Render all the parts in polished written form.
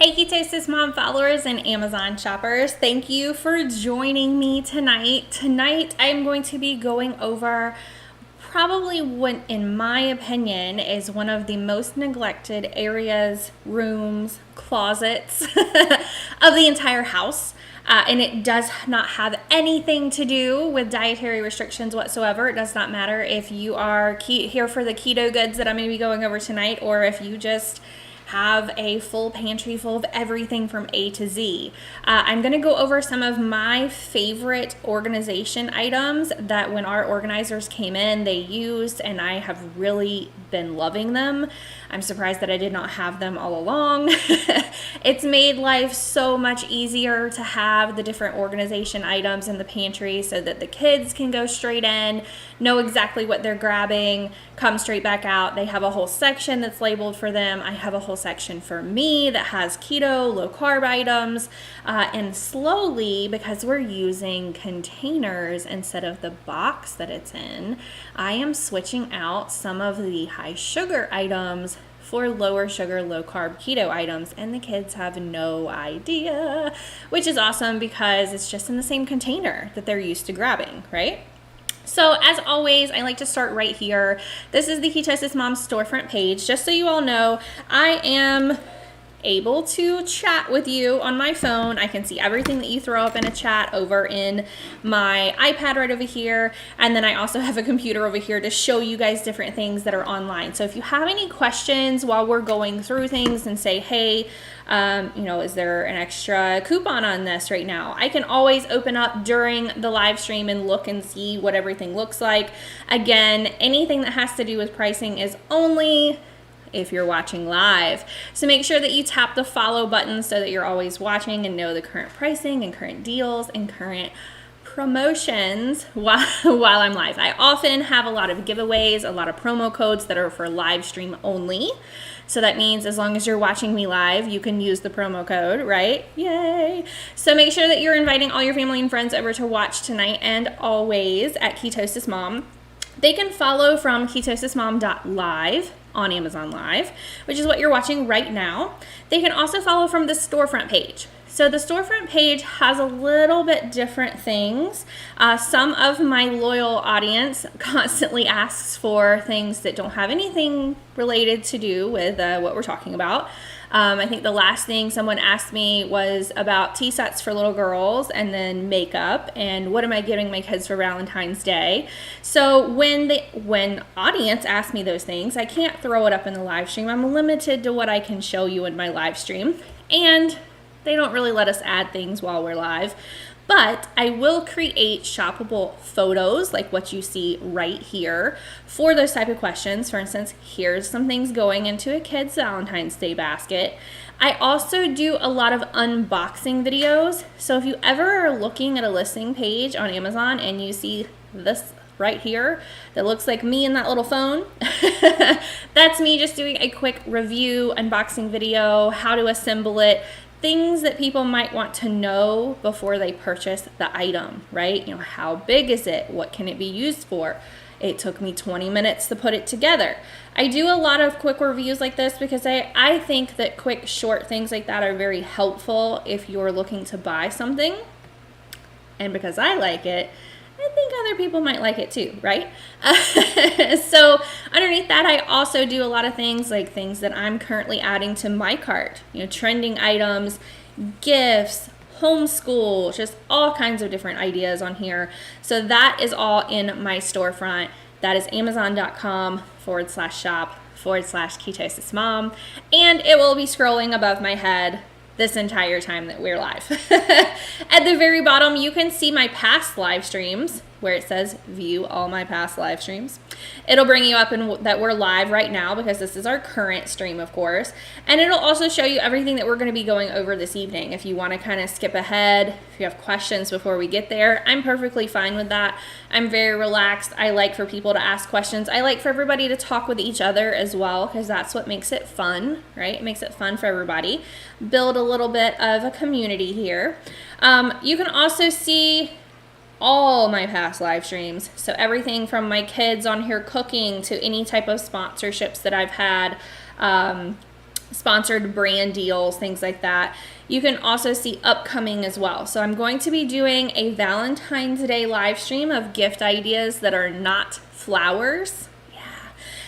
Hey Ketosis Mom followers and Amazon shoppers, thank you for joining me tonight. Tonight I'm going to be going over probably what, in my opinion, is one of the most neglected areas, rooms, closets of the entire house. And it does not have anything to do with dietary restrictions whatsoever. It does not matter if you are here for the keto goods that I'm going to be going over tonight, or if you just have a full pantry full of everything from A to Z. I'm going to go over some of my favorite organization items that when our organizers came in, they used, and I have really been loving them. I'm surprised that I did not have them all along. It's made life so much easier to have the different organization items in the pantry so that the kids can go straight in, know exactly what they're grabbing, come straight back out. They have a whole section that's labeled for them. I have a whole section for me that has keto, low carb items, and slowly, because we're using containers instead of the box that it's in, I am switching out some of the high sugar items for lower sugar, low carb keto items, and the kids have no idea, which is awesome because it's just in the same container that they're used to grabbing, right? So as always, I like to start right here. This is the Ketosis Mom storefront page. Just so you all know, I am able to chat with you on my phone. I can see everything that you throw up in a chat over in my iPad right over here. And then I also have a computer over here to show you guys different things that are online. So if you have any questions while we're going through things and say, hey, is there an extra coupon on this right now? I can always open up during the live stream and look and see what everything looks like. Again, anything that has to do with pricing is only if you're watching live. So make sure that you tap the follow button so that you're always watching and know the current pricing and current deals and current promotions while I'm live. I often have a lot of giveaways, a lot of promo codes that are for live stream only. So that means as long as you're watching me live, you can use the promo code, right? Yay! So make sure that you're inviting all your family and friends over to watch tonight and always at Ketosis Mom. They can follow from ketosismom.live on Amazon Live, which is what you're watching right now. They can also follow from the storefront page. So the storefront page has a little bit different things. Some of my loyal audience constantly asks for things that don't have anything related to do with what we're talking about. I think the last thing someone asked me was about tea sets for little girls and then makeup and what am I giving my kids for Valentine's Day. So when audience asks me those things, I can't throw it up in the live stream. I'm limited to what I can show you in my live stream, and they don't really let us add things while we're live. But I will create shoppable photos like what you see right here for those type of questions. For instance, here's some things going into a kid's Valentine's Day basket. I also do a lot of unboxing videos. So if you ever are looking at a listing page on Amazon and you see this right here that looks like me in that little phone, that's me just doing a quick review, unboxing video, how to assemble it, things that people might want to know before they purchase the item, right? How big is it? What can it be used for? It took me 20 minutes to put it together. I do a lot of quick reviews like this because I think that quick, short things like that are very helpful if you're looking to buy something. And because I like it, I think other people might like it too, right? So underneath that, I also do a lot of things like things that I'm currently adding to my cart, trending items, gifts, homeschool, just all kinds of different ideas on here. So that is all in my storefront. That is amazon.com/shop/Ketosis Mom. And it will be scrolling above my head this entire time that we're live. At the very bottom, you can see my past live streams where it says view all my past live streams. It'll bring you up in that we're live right now because this is our current stream, of course. And it'll also show you everything that we're going to be going over this evening. If you want to kind of skip ahead, if you have questions before we get there, I'm perfectly fine with that. I'm very relaxed. I like for people to ask questions. I like for everybody to talk with each other as well because that's what makes it fun, right? It makes it fun for everybody. Build a little bit of a community here. You can also see all my past live streams. So everything from my kids on here cooking to any type of sponsorships that I've had, sponsored brand deals, things like that. You can also see upcoming as well. So I'm going to be doing a Valentine's Day live stream of gift ideas that are not flowers.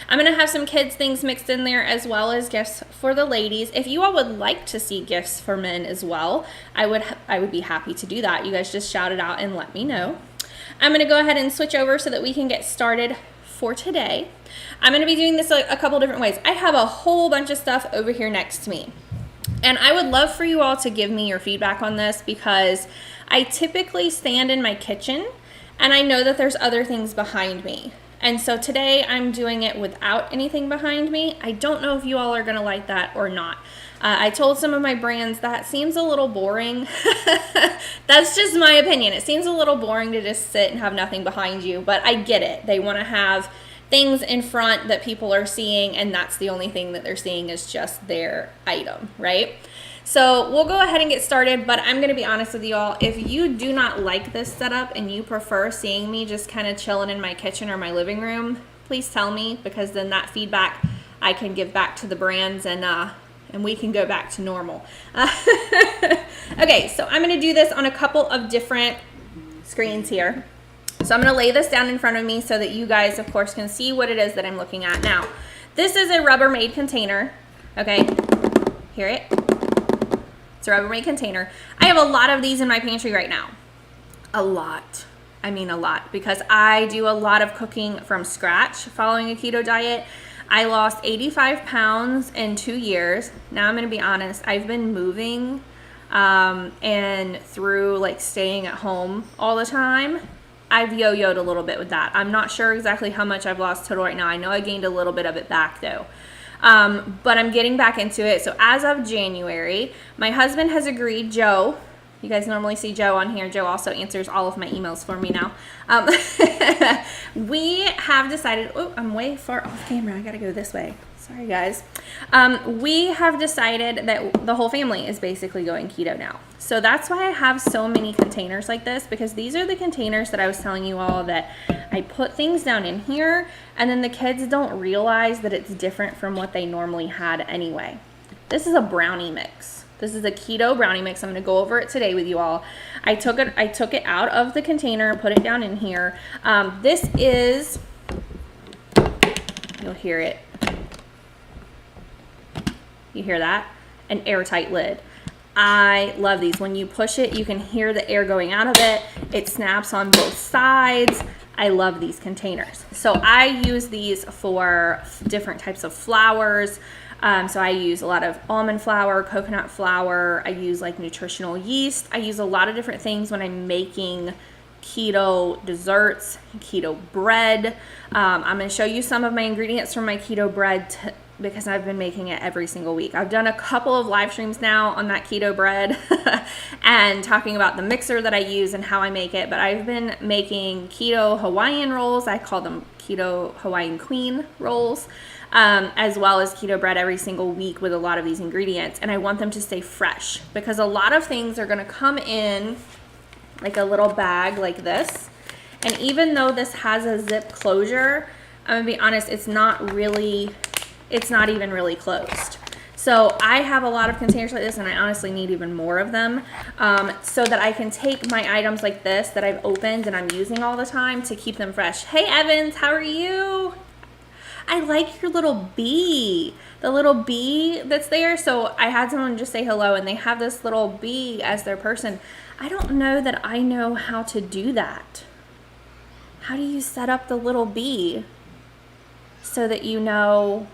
I'm going to have some kids things mixed in there as well as gifts for the ladies. If you all would like to see gifts for men as well, I would be happy to do that. You guys just shout it out and let me know. I'm going to go ahead and switch over so that we can get started for today. I'm going to be doing this a couple different ways. I have a whole bunch of stuff over here next to me. And I would love for you all to give me your feedback on this because I typically stand in my kitchen and I know that there's other things behind me. And so today I'm doing it without anything behind me. I don't know if you all are going to like that or not. I told some of my brands that seems a little boring. That's just my opinion. It seems a little boring to just sit and have nothing behind you, but I get it. They want to have things in front that people are seeing, and that's the only thing that they're seeing is just their item, right? So we'll go ahead and get started, but I'm going to be honest with you all. If you do not like this setup and you prefer seeing me just kind of chilling in my kitchen or my living room, please tell me, because then that feedback I can give back to the brands and we can go back to normal. Okay, so I'm going to do this on a couple of different screens here. So I'm going to lay this down in front of me so that you guys, of course, can see what it is that I'm looking at. Now, this is a Rubbermaid container. Okay, hear it? It's a Rubbermaid container. I have a lot of these in my pantry right now. A lot. I mean a lot, because I do a lot of cooking from scratch following a keto diet. I lost 85 pounds in 2 years. Now I'm going to be honest, I've been moving and through like staying at home all the time, I've yo-yoed a little bit with that. I'm not sure exactly how much I've lost total right now. I know I gained a little bit of it back though. But I'm getting back into it. So as of January, my husband has agreed, Joe, you guys normally see Joe on here. Joe also answers all of my emails for me now. We have decided, oh, I'm way far off camera. I gotta go this way. Sorry guys. We have decided that the whole family is basically going keto now. So that's why I have so many containers like this, because these are the containers that I was telling you all that I put things down in here and then the kids don't realize that it's different from what they normally had anyway. This is a brownie mix. This is a keto brownie mix. I'm going to go over it today with you all. I took it out of the container, put it down in here. This is, you'll hear it. You hear that? An airtight lid. I love these. When you push it, you can hear the air going out of it. It snaps on both sides. I love these containers. So I use these for different types of flours. So I use a lot of almond flour, coconut flour. I use like nutritional yeast. I use a lot of different things when I'm making keto desserts, keto bread. I'm going to show you some of my ingredients from my keto bread because I've been making it every single week. I've done a couple of live streams now on that keto bread and talking about the mixer that I use and how I make it, but I've been making keto Hawaiian rolls. I call them keto Hawaiian queen rolls, as well as keto bread every single week with a lot of these ingredients, and I want them to stay fresh because a lot of things are going to come in like a little bag like this, and even though this has a zip closure, I'm going to be honest, it's not even really closed. So I have a lot of containers like this, and I honestly need even more of them so that I can take my items like this that I've opened and I'm using all the time to keep them fresh. Hey Evans, how are you? I like your little bee, the little bee that's there. So I had someone just say hello and they have this little bee as their person. I don't know that I know how to do that. How do you set up the little bee so that you know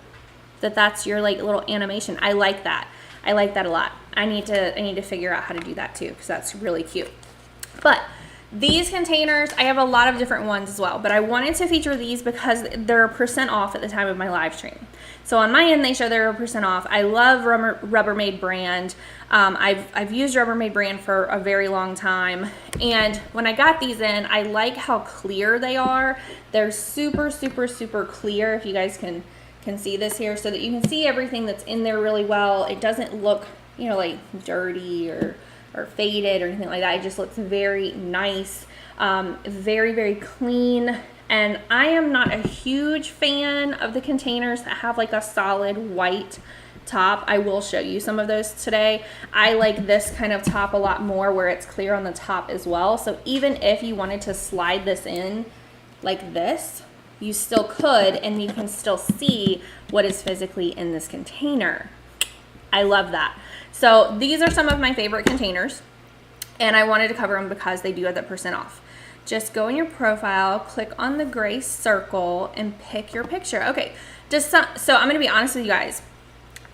that that's your like little animation? I like that. I like that a lot. I need to figure out how to do that too, because that's really cute. But these containers, I have a lot of different ones as well, but I wanted to feature these because they're % off at the time of my live stream. So on my end, they show they're % off. I love Rubbermaid brand. I've used Rubbermaid brand for a very long time. And when I got these in, I like how clear they are. They're super, super, super clear. If you guys can see this here, so that you can see everything that's in there really well. It doesn't look, like dirty or faded or anything like that. It just looks very nice, very, very clean. And I am not a huge fan of the containers that have like a solid white top. I will show you some of those today. I like this kind of top a lot more where it's clear on the top as well. So even if you wanted to slide this in like this, you still could, and you can still see what is physically in this container. I love that. So these are some of my favorite containers, and I wanted to cover them because they do have that % off. Just go in your profile, click on the gray circle, and pick your picture. Okay, so I'm gonna be honest with you guys.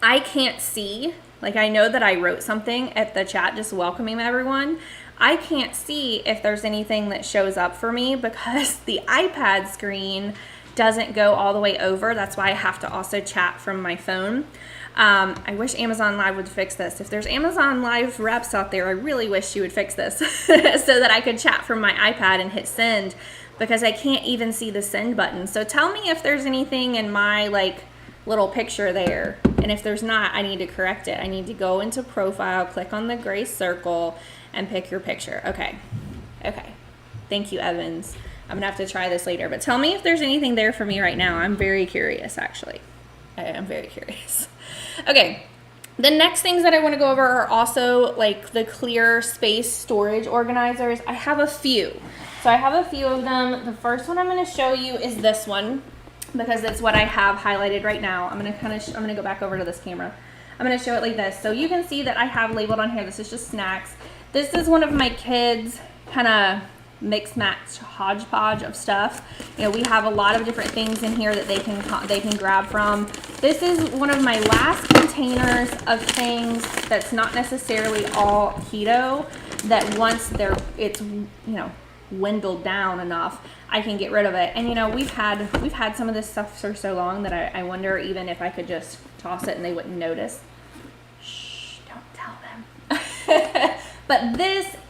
I can't see, like I know that I wrote something at the chat just welcoming everyone. I can't see if there's anything that shows up for me because the iPad screen doesn't go all the way over. That's why I have to also chat from my phone. I wish Amazon Live would fix this. If there's Amazon Live reps out there, I really wish you would fix this so that I could chat from my iPad and hit send, because I can't even see the send button. So tell me if there's anything in my like little picture there. And if there's not, I need to correct it. I need to go into profile, click on the gray circle, and pick your picture. Okay. Okay. Thank you, Evans. I'm gonna have to try this later, but tell me if there's anything there for me right now. I'm very curious, actually. I am very curious. Okay, the next things that I want to go over are also like the clear space storage organizers. I have a few. So I have a few of them. The first one I'm going to show you is this one because it's what I have highlighted right now. I'm going to go back over to this camera. I'm going to show it like this. So you can see that I have labeled on here, this is just snacks. This is one of my kids' kind of mix match hodgepodge of stuff. You know, we have a lot of different things in here that they can grab from. This is one of my last containers of things that's not necessarily all keto, that once it's you know, dwindled down enough, I can get rid of it. And you know, we've had some of this stuff for so long that I wonder even if I could just toss it and they wouldn't notice. Shh, don't tell them. But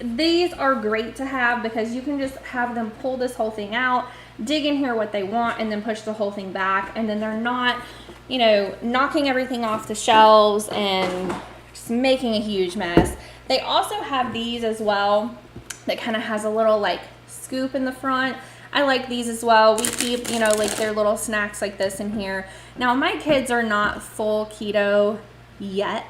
these are great to have because you can just have them pull this whole thing out, dig in here what they want, and then push the whole thing back. And then they're not, you know, knocking everything off the shelves and just making a huge mess. They also have these as well that kind of has a little like scoop in the front. I like these as well. We keep, you know, like their little snacks like this in here. Now my kids are not full keto yet.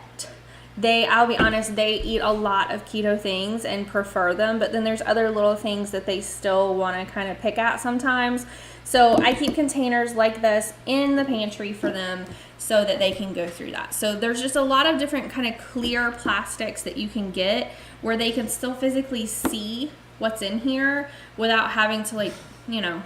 I'll be honest, they eat a lot of keto things and prefer them, but then there's other little things that they still want to kind of pick at sometimes. So I keep containers like this in the pantry for them so that they can go through that. So there's just a lot of different kind of clear plastics that you can get where they can still physically see what's in here without having to, like, you know,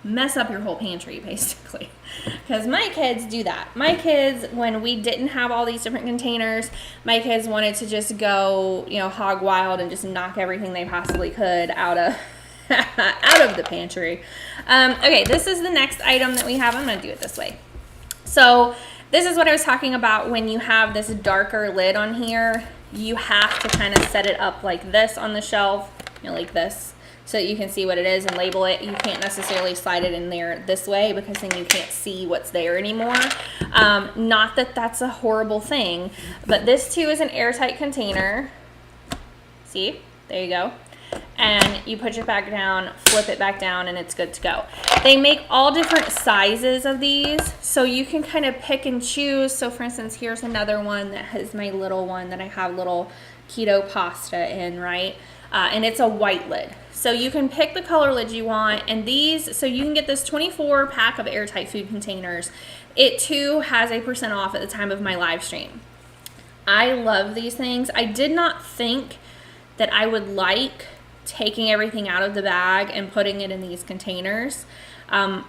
mess up your whole pantry basically. Because my kids do that. My kids, when we didn't have all these different containers, my kids wanted to just go, you know, hog wild and just knock everything they possibly could out of the pantry. Okay, this is the next item that we have. I'm going to do it this way. So this is what I was talking about. When you have this darker lid on here, you have to kind of set it up like this on the shelf, you know, like this, so that you can see what it is and label it. You can't necessarily slide it in there this way because then you can't see what's there anymore. Not that that's a horrible thing, but this too is an airtight container. See, there you go. And you put it back down, flip it back down, and it's good to go. They make all different sizes of these, so you can kind of pick and choose. So for instance, here's another one that has my little one that I have little keto pasta in, right? And it's a white lid. So you can pick the color lid you want, and these, so you can get this 24 pack of airtight food containers. It too has a % off at the time of my live stream. I love these things. I did not think that I would like taking everything out of the bag and putting it in these containers.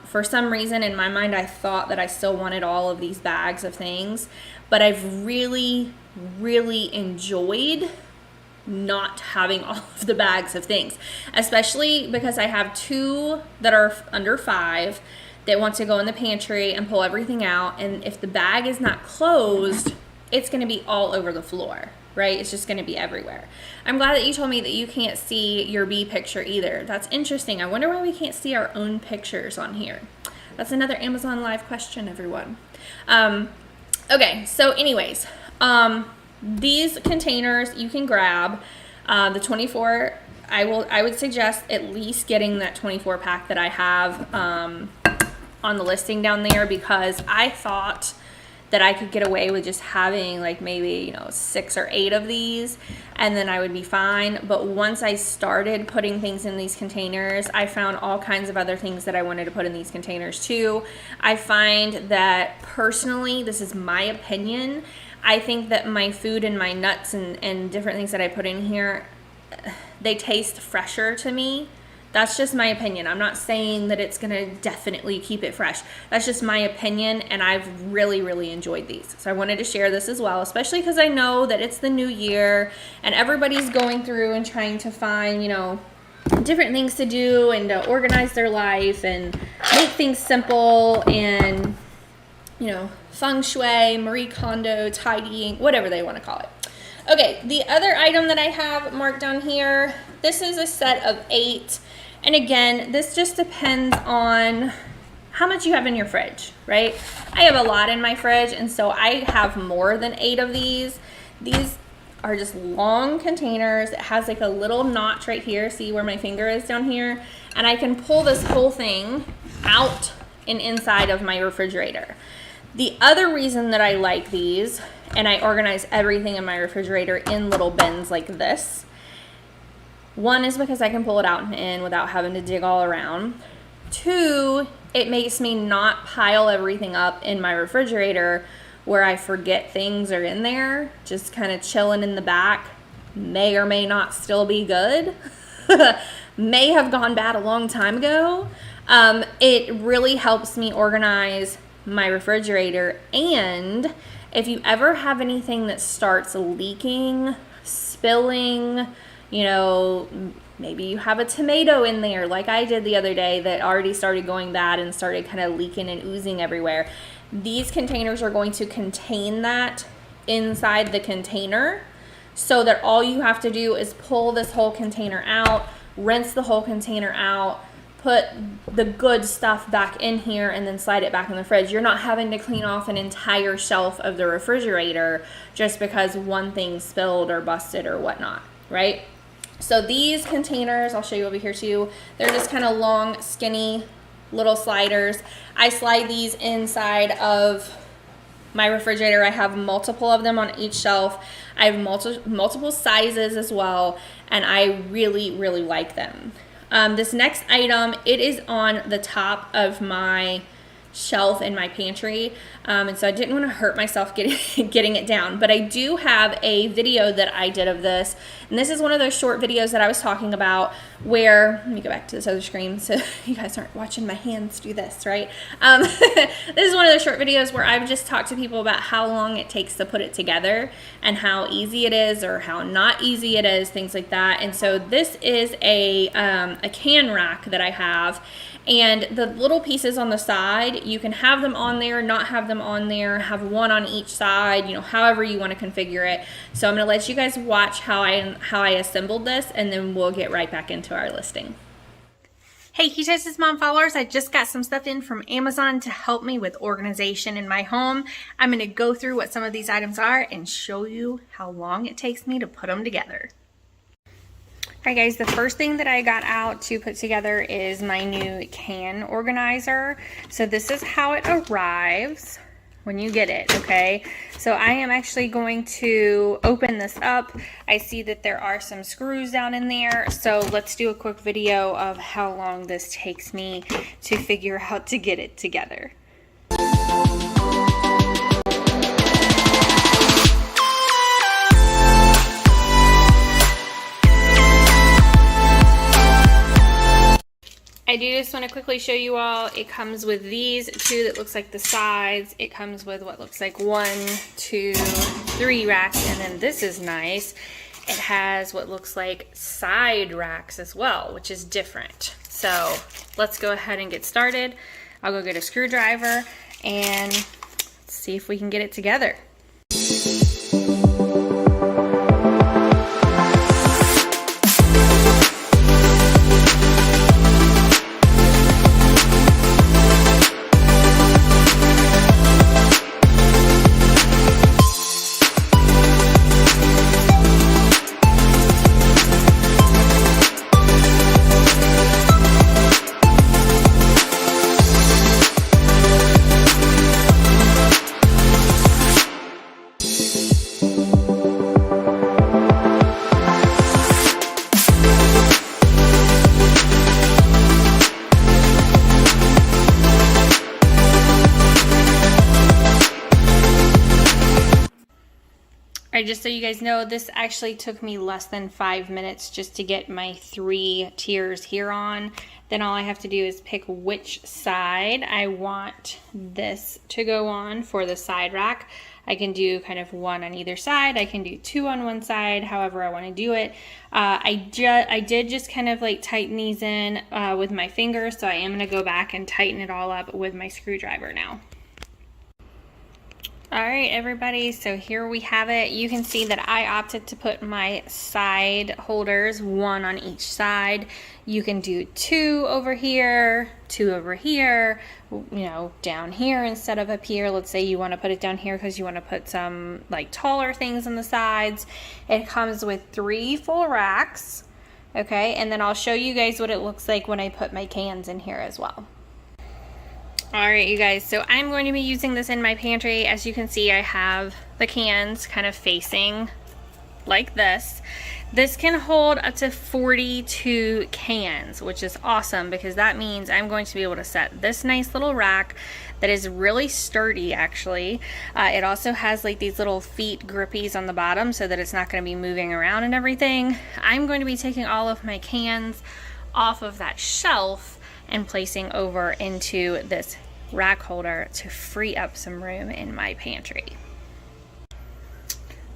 For some reason in my mind, I thought that I still wanted all of these bags of things, but I've really, really enjoyed not having all of the bags of things, especially because I have 2 that are under 5 that want to go in the pantry and pull everything out. And if the bag is not closed, it's going to be all over the floor, right? It's just going to be everywhere. I'm glad that you told me that you can't see your bee picture either. That's interesting. I wonder why we can't see our own pictures on here. That's another Amazon Live question, everyone. Okay, so anyways, these containers you can grab. The 24, I would suggest at least getting that 24 pack that I have on the listing down there, because I thought that I could get away with just having like maybe, 6 or 8 of these, and then I would be fine. But once I started putting things in these containers, I found all kinds of other things that I wanted to put in these containers too. I find that personally, this is my opinion, I think that my food and my nuts and different things that I put in here, they taste fresher to me. That's just my opinion. I'm not saying that it's gonna definitely keep it fresh. That's just my opinion, and I've really, really enjoyed these. So I wanted to share this as well, especially because I know that it's the new year and everybody's going through and trying to find, different things to do and to organize their life and make things simple and, feng shui, Marie Kondo, tidying, whatever they want to call it. Okay, the other item that I have marked down here, this is a set of 8. And again, this just depends on how much you have in your fridge, right? I have a lot in my fridge, and so I have more than 8 of these. These are just long containers. It has like a little notch right here. See where my finger is down here? And I can pull this whole thing out and inside of my refrigerator. The other reason that I like these, and I organize everything in my refrigerator in little bins like this, one is because I can pull it out and in without having to dig all around. 2, it makes me not pile everything up in my refrigerator where I forget things are in there, just kind of chilling in the back. May or may not still be good. May have gone bad a long time ago. It really helps me organize my refrigerator. And if you ever have anything that starts leaking, spilling, maybe you have a tomato in there like I did the other day that already started going bad and started kind of leaking and oozing everywhere. These containers are going to contain that inside the container so that all you have to do is pull this whole container out, rinse the whole container out, put the good stuff back in here, and then slide it back in the fridge. You're not having to clean off an entire shelf of the refrigerator just because one thing spilled or busted or whatnot, right? So these containers, I'll show you over here too, they're just kind of long, skinny little sliders. I slide these inside of my refrigerator. I have multiple of them on each shelf. I have multiple sizes as well, and I really, really like them. This next item, it is on the top of my shelf in my pantry, and so I didn't want to hurt myself getting it down, but I do have a video that I did of this, and this is one of those short videos that I was talking about where, let me go back to this other screen so you guys aren't watching my hands do this, right? This is one of those short videos where I've just talked to people about how long it takes to put it together and how easy it is or how not easy it is, things like that. And so this is a can rack that I have, and the little pieces on the side, you can have them on there, not have them on there, have one on each side, however you want to configure it. So I'm going to let you guys watch how I assembled this, and then we'll get right back into our listing. Hey Ketosis Mom followers, I just got some stuff in from Amazon to help me with organization in my home. I'm going to go through what some of these items are and show you how long it takes me to put them together. Alright guys, the first thing that I got out to put together is my new can organizer. So this is how it arrives when you get it, okay? So I am actually going to open this up. I see that there are some screws down in there. So let's do a quick video of how long this takes me to figure out how to get it together. I do just want to quickly show you all, it comes with these two that looks like the sides. It comes with what looks like 1, 2, 3 racks, and then this is nice. It has what looks like side racks as well, which is different. So let's go ahead and get started. I'll go get a screwdriver and see if we can get it together. just so you guys know, this actually took me less than 5 minutes just to get my 3 tiers here on. Then all I have to do is pick which side I want this to go on for the side rack. I can do kind of 1 on either side. I can do 2 on one side, however I want to do it. I did just kind of like tighten these in with my fingers, so I am going to go back and tighten it all up with my screwdriver now. All right, everybody, so here we have it. You can see that I opted to put my side holders 1 on each side. You can do 2 over here, 2 over here, you know, down here instead of up here. Let's say you want to put it down here because you want to put some like taller things on the sides. It comes with 3 full racks, okay? And then I'll show you guys what it looks like when I put my cans in here as well. All right, you guys, so I'm going to be using this in my pantry. As you can see, I have the cans kind of facing like this. This can hold up to 42 cans, which is awesome because that means I'm going to be able to set this nice little rack that is really sturdy, actually. It also has like these little feet grippies on the bottom so that it's not going to be moving around and everything. I'm going to be taking all of my cans off of that shelf and placing over into this rack holder to free up some room in my pantry.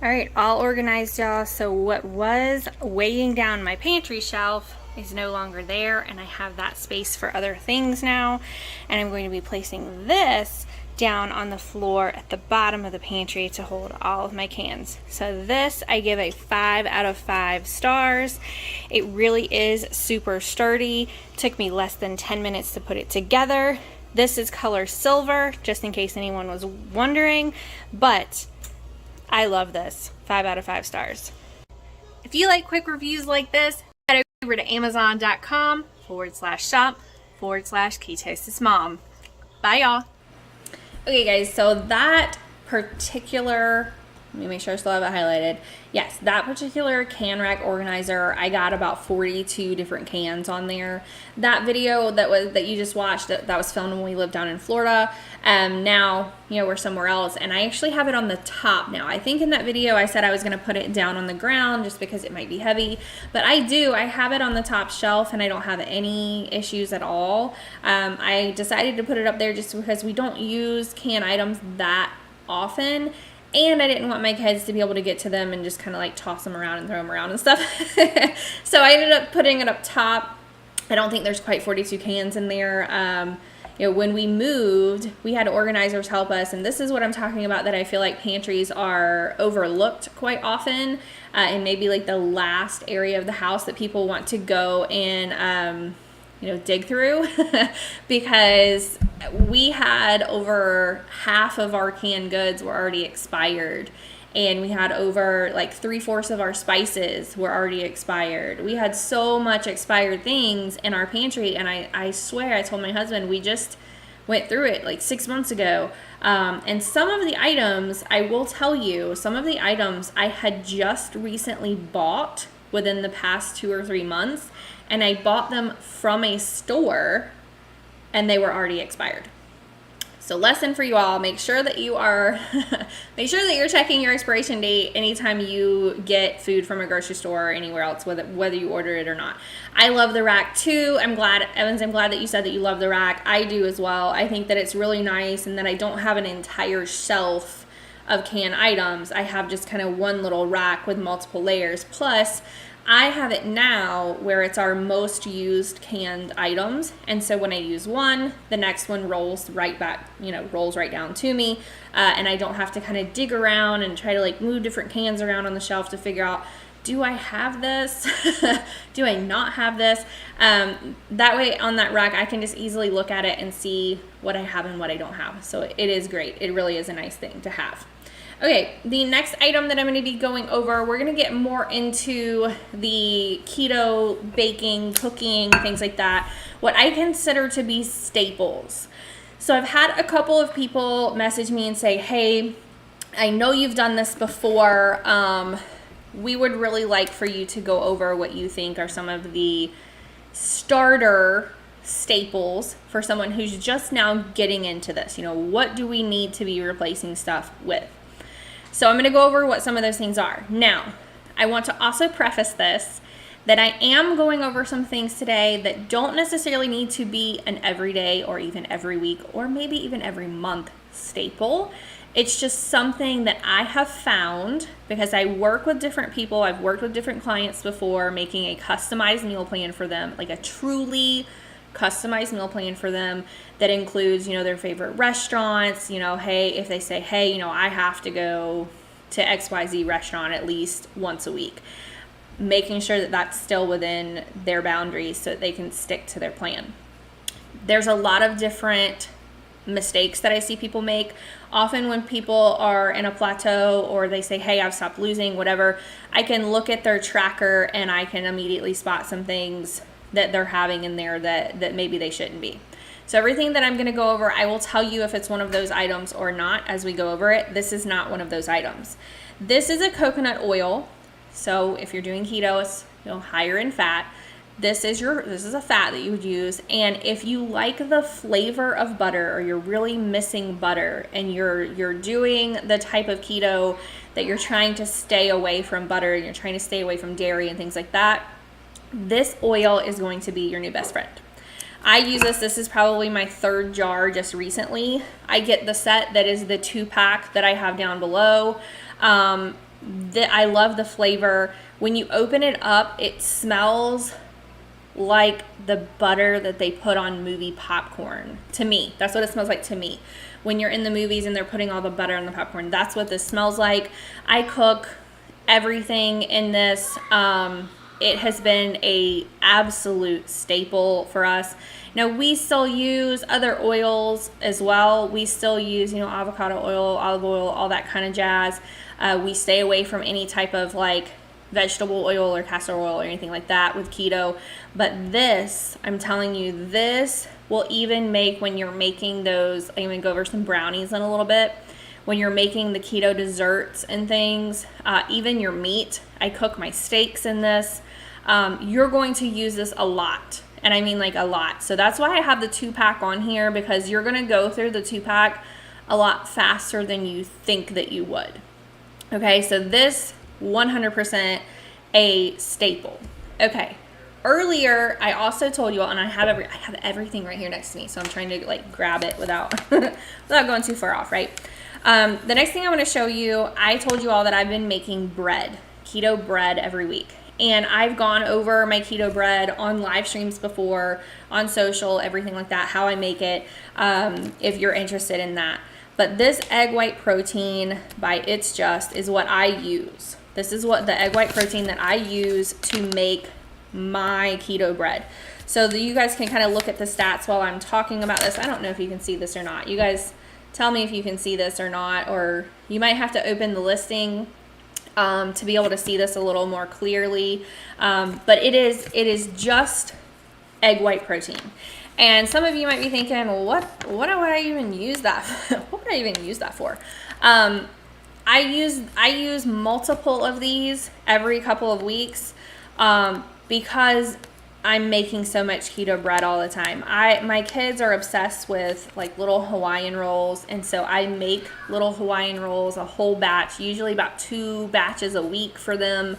All right, all organized, y'all. So what was weighing down my pantry shelf is no longer there, and I have that space for other things now. And I'm going to be placing this down on the floor at the bottom of the pantry to hold all of my cans. So this I give a 5 out of 5 stars. It really is super sturdy. Took me less than 10 minutes to put it together. This is color silver, just in case anyone was wondering, but I love this. 5 out of 5 stars. If you like quick reviews like this, head over to amazon.com/shop/ketosis mom. Bye, y'all. Okay, guys, so that particular, let me make sure I still have it highlighted. Yes, that particular can rack organizer, I got about 42 different cans on there. That video that you just watched, that was filmed when we lived down in Florida. Now, you know, we're somewhere else, and I actually have it on the top now. I think in that video I said I was going to put it down on the ground just because it might be heavy, but I have it on the top shelf, and I don't have any issues at all. I decided to put it up there just because we don't use can items that often, and I didn't want my kids to be able to get to them and just kind of like toss them around and throw them around and stuff. So I ended up putting it up top. I don't think there's quite 42 cans in there. You know, when we moved, we had organizers help us, and this is what I'm talking about, that I feel like pantries are overlooked quite often, and maybe like the last area of the house that people want to go and you know, dig through because we had over half of our canned goods were already expired, and we had over like 3/4 of our spices were already expired. We had so much expired things in our pantry, and I swear, I told my husband, we just went through it like 6 months ago. And some of the items, I will tell you, some of the items I had just recently bought within the past 2 or 3 months, and I bought them from a store and they were already expired. So lesson for you all, make sure that you are make sure that you're checking your expiration date anytime you get food from a grocery store or anywhere else, whether you order it or not. I love the rack too. I'm glad, Evans, I'm glad that you said that you love the rack. I do as well. I think that it's really nice, and that I don't have an entire shelf of canned items. I have just kind of one little rack with multiple layers. Plus, I have it now where it's our most used canned items, and so when I use one, the next one rolls right back, you know, rolls right down to me, and I don't have to kind of dig around and try to like move different cans around on the shelf to figure out, do I have this? Do I not have this? That way on that rack, I can just easily look at it and see what I have and what I don't have. So it is great. It really is a nice thing to have. Okay, the next item that I'm going to be going over, we're going to get more into the keto baking, cooking, things like that, what I consider to be staples. So I've had a couple of people message me and say, hey, I know you've done this before. We would really like for you to go over what you think are some of the starter staples for someone who's just now getting into this. You know, what do we need to be replacing stuff with? So I'm going to go over what some of those things are. Now, I want to also preface this that I am going over some things today that don't necessarily need to be an everyday or even every week or maybe even every month staple. It's just something that I have found because I work with different people. I've worked with different clients before, making a customized meal plan for them, like a truly customized meal plan for them that includes, their favorite restaurants, hey, if they say, hey, I have to go to XYZ restaurant at least once a week, making sure that that's still within their boundaries so that they can stick to their plan. There's a lot of different mistakes that I see people make. Often when people are in a plateau or they say, hey, I've stopped losing, whatever, I can look at their tracker and I can immediately spot some things that they're having in there that maybe they shouldn't be. So everything that I'm going to go over, I will tell you if it's one of those items or not as we go over it. This is not one of those items. This is a coconut oil. So if you're doing keto, it's higher in fat. This is a fat that you would use. And if you like the flavor of butter or you're really missing butter and you're doing the type of keto that you're trying to stay away from butter and you're trying to stay away from dairy and things like that, this oil is going to be your new best friend. I use this. This is probably my third jar just recently. I get the set that is the 2-pack that I have down below. I love the flavor. When you open it up, it smells like the butter that they put on movie popcorn. To me, that's what it smells like to me. When you're in the movies and they're putting all the butter on the popcorn, that's what this smells like. I cook everything in this. It has been a absolute staple for us. Now, we still use other oils as well. We still use, avocado oil, olive oil, all that kind of jazz. We stay away from any type of vegetable oil or castor oil or anything like that with keto. But this, I'm telling you, this will even make when you're making those, I'm going to go over some brownies in a little bit. When you're making the keto desserts and things, even your meat, I cook my steaks in this. You're going to use this a lot. And I mean a lot. So that's why I have the 2-pack on here, because you're going to go through the 2-pack a lot faster than you think that you would. Okay, so this 100% a staple. Okay, earlier I also told you all, and I have everything right here next to me, so I'm trying to grab it without without going too far off, right? The next thing I want to show you, I told you all that I've been making bread, keto bread every week. And I've gone over my keto bread on live streams before, on social, everything like that, how I make it, if you're interested in that. But this egg white protein by It's Just is what I use. This is what the egg white protein that I use to make my keto bread. So that you guys can kind of look at the stats while I'm talking about this. I don't know if you can see this or not. You guys tell me if you can see this or not, or you might have to open the listing to be able to see this a little more clearly. But it is just egg white protein. And some of you might be thinking, well, what would I even use that for? What would I even use that for? I use multiple of these every couple of weeks because I'm making so much keto bread all the time. My kids are obsessed with little Hawaiian rolls, and so I make little Hawaiian rolls, a whole batch, usually about 2 batches a week for them.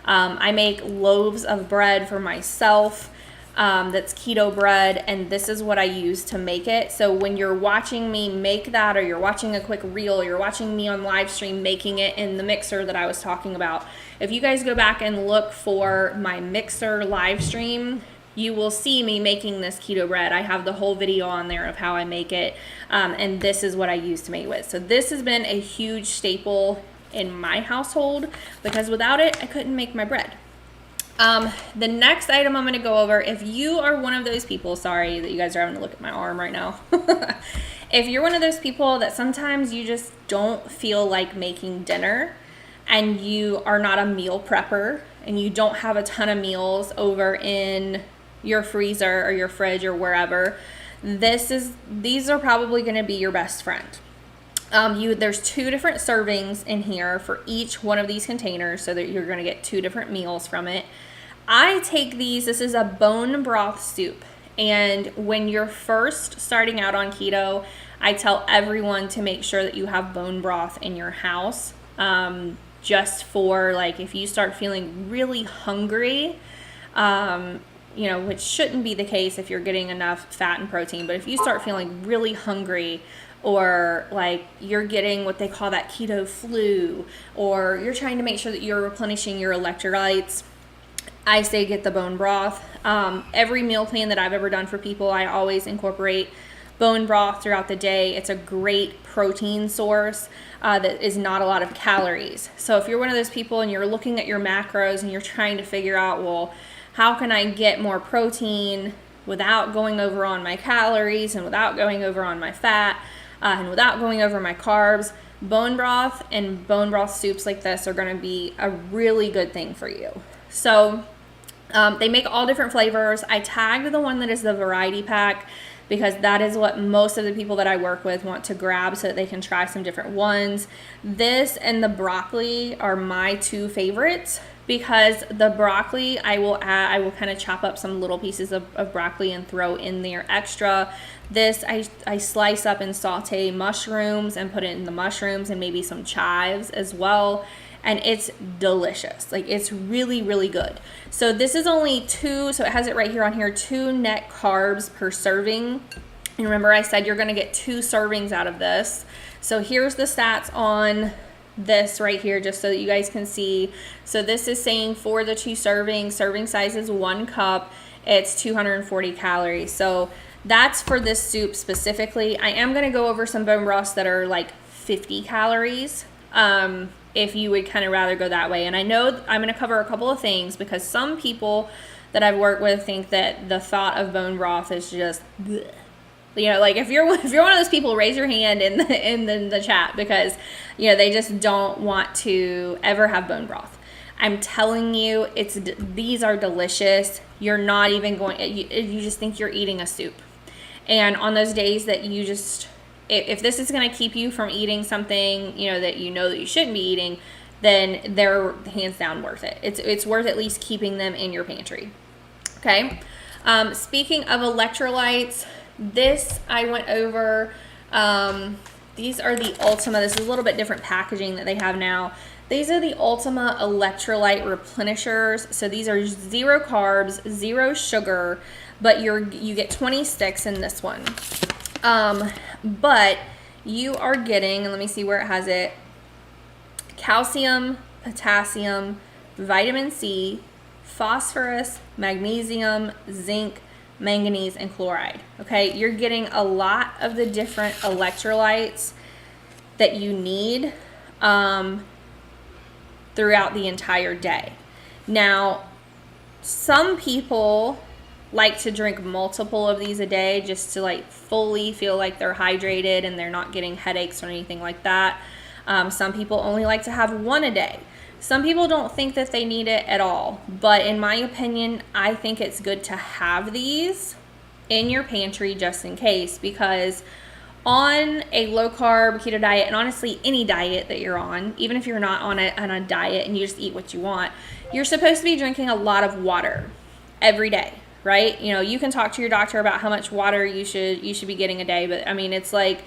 I make loaves of bread for myself that's keto bread, and this is what I use to make it. So when you're watching me make that, or you're watching a quick reel, or you're watching me on live stream making it in the mixer that I was talking about, if you guys go back and look for my mixer live stream, you will see me making this keto bread. I have the whole video on there of how I make it, and this is what I use to make it with. So this has been a huge staple in my household, because without it, I couldn't make my bread. The next item I'm going to go over, if you are one of those people, sorry that you guys are having to look at my arm right now. If you're one of those people that sometimes you just don't feel like making dinner, and you are not a meal prepper, and you don't have a ton of meals over in your freezer or your fridge or wherever, these are probably going to be your best friend. There's 2 different servings in here for each one of these containers, so that you're going to get 2 different meals from it. I take these, this is a bone broth soup. And when you're first starting out on keto, I tell everyone to make sure that you have bone broth in your house. just for like if you start feeling really hungry, you know, which shouldn't be the case if you're getting enough fat and protein, but if you start feeling really hungry, or like you're getting what they call that keto flu, or you're trying to make sure that you're replenishing your electrolytes, I say get the bone broth. Every meal plan that I've ever done for people, I always incorporate bone broth throughout the day. It's a great protein source that is not a lot of calories. So if you're one of those people and you're looking at your macros and you're trying to figure out, well, how can I get more protein without going over on my calories and without going over on my fat, and without going over my carbs, bone broth and bone broth soups like this are going to be a really good thing for you. So they make all different flavors. I tagged the one that is the variety pack because that is what most of the people that I work with want to grab so that they can try some different ones. This and the broccoli are my two favorites, because the broccoli I will kind of chop up some little pieces of broccoli and throw in there extra. This I slice up and saute mushrooms and put it in the mushrooms and maybe some chives as well. And it's delicious. Like, it's really, really good. So this is only 2, so it has it right here on here, 2 net carbs per serving. And remember I said you're gonna get 2 servings out of this. So here's the stats on this right here, just so that you guys can see. So this is saying for the 2 servings, serving size is 1 cup. It's 240 calories. So that's for this soup specifically. I am gonna go over some bone broths that are like 50 calories. If you would kind of rather go that way. And I know I'm going to cover a couple of things, because some people that I've worked with think that the thought of bone broth is just bleh. You know, like if you're one of those people, raise your hand in the chat, because you know they just don't want to ever have bone broth. I'm telling you, these are delicious. You're not even going, you just think you're eating a soup. And on those days that you just, if this is going to keep you from eating something, you know that you shouldn't be eating, then they're hands down worth it. It's worth at least keeping them in your pantry. Okay. Speaking of electrolytes, this I went over. These are the Ultima. This is a little bit different packaging that they have now. These are the Ultima electrolyte replenishers. So these are 0 carbs, 0 sugar, but you get 20 sticks in this one. But you are getting, and let me see where it has it, calcium, potassium, vitamin C, phosphorus, magnesium, zinc, manganese, and chloride. Okay, you're getting a lot of the different electrolytes that you need throughout the entire day. Now, some people like to drink multiple of these a day just to like fully feel like they're hydrated and they're not getting headaches or anything like that. Some people only like to have 1 a day. Some people don't think that they need it at all, but in my opinion, I think it's good to have these in your pantry just in case, because on a low carb keto diet, and honestly any diet that you're on, even if you're not on a diet and you just eat what you want, you're supposed to be drinking a lot of water every day. Right? You know, you can talk to your doctor about how much water you should be getting a day, but I mean, it's like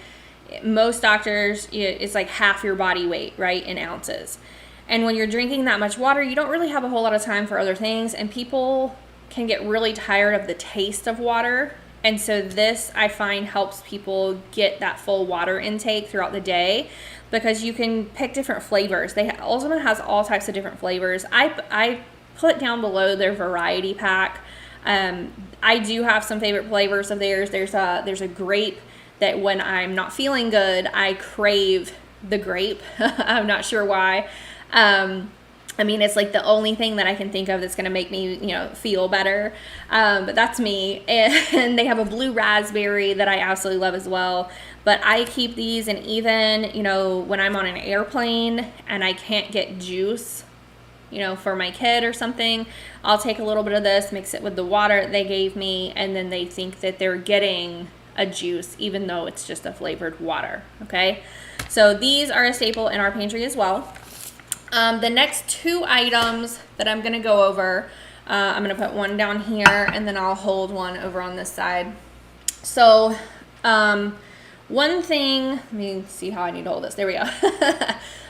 most doctors, it's like half your body weight, right, in ounces. And when you're drinking that much water, you don't really have a whole lot of time for other things, and people can get really tired of the taste of water. And so this, I find, helps people get that full water intake throughout the day, because you can pick different flavors. Ultima has all types of different flavors. I put down below their variety pack. I do have some favorite flavors of theirs. There's a grape that when I'm not feeling good, I crave the grape. I'm not sure why. I mean, it's like the only thing that I can think of that's going to make me, feel better. But that's me. And they have a blue raspberry that I absolutely love as well. But I keep these, and even, when I'm on an airplane and I can't get juice, for my kid or something, I'll take a little bit of this, mix it with the water they gave me, and then they think that they're getting a juice, even though it's just a flavored water, okay? So these are a staple in our pantry as well. The next 2 items that I'm gonna go over, I'm gonna put one down here, and then I'll hold one over on this side. So, one thing, let me see how I need to hold this, there we go.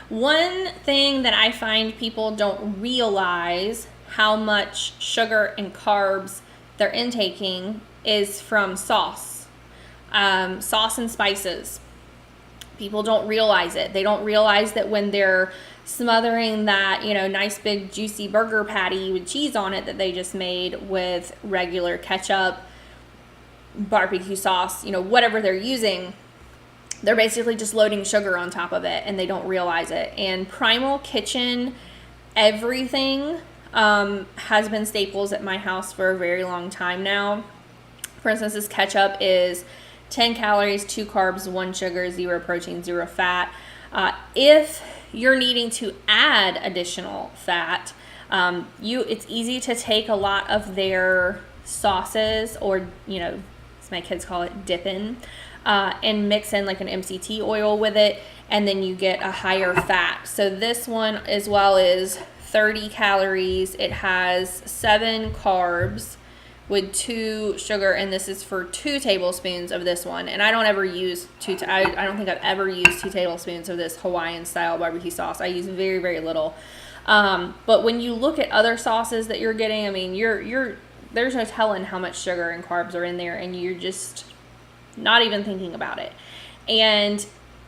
One thing that I find people don't realize how much sugar and carbs they're intaking is from sauce and spices. People don't realize it. They don't realize that when they're smothering that, nice big juicy burger patty with cheese on it that they just made with regular ketchup, barbecue sauce, whatever they're using, they're basically just loading sugar on top of it, and they don't realize it. And Primal Kitchen, everything has been staples at my house for a very long time now. For instance, this ketchup is 10 calories, 2 carbs, 1 sugar, 0 protein, 0 fat. If you're needing to add additional fat, it's easy to take a lot of their sauces, or, as my kids call it, dipping, and mix in like an MCT oil with it, and then you get a higher fat. So this one as well is 30 calories. It has 7 carbs with 2 sugar, and this is for 2 tablespoons of this one. And I don't ever use I don't think I've ever used 2 tablespoons of this Hawaiian style barbecue sauce. I use very, very little. But when you look at other sauces that you're getting, I mean, there's no telling how much sugar and carbs are in there, and you're just not even thinking about it. And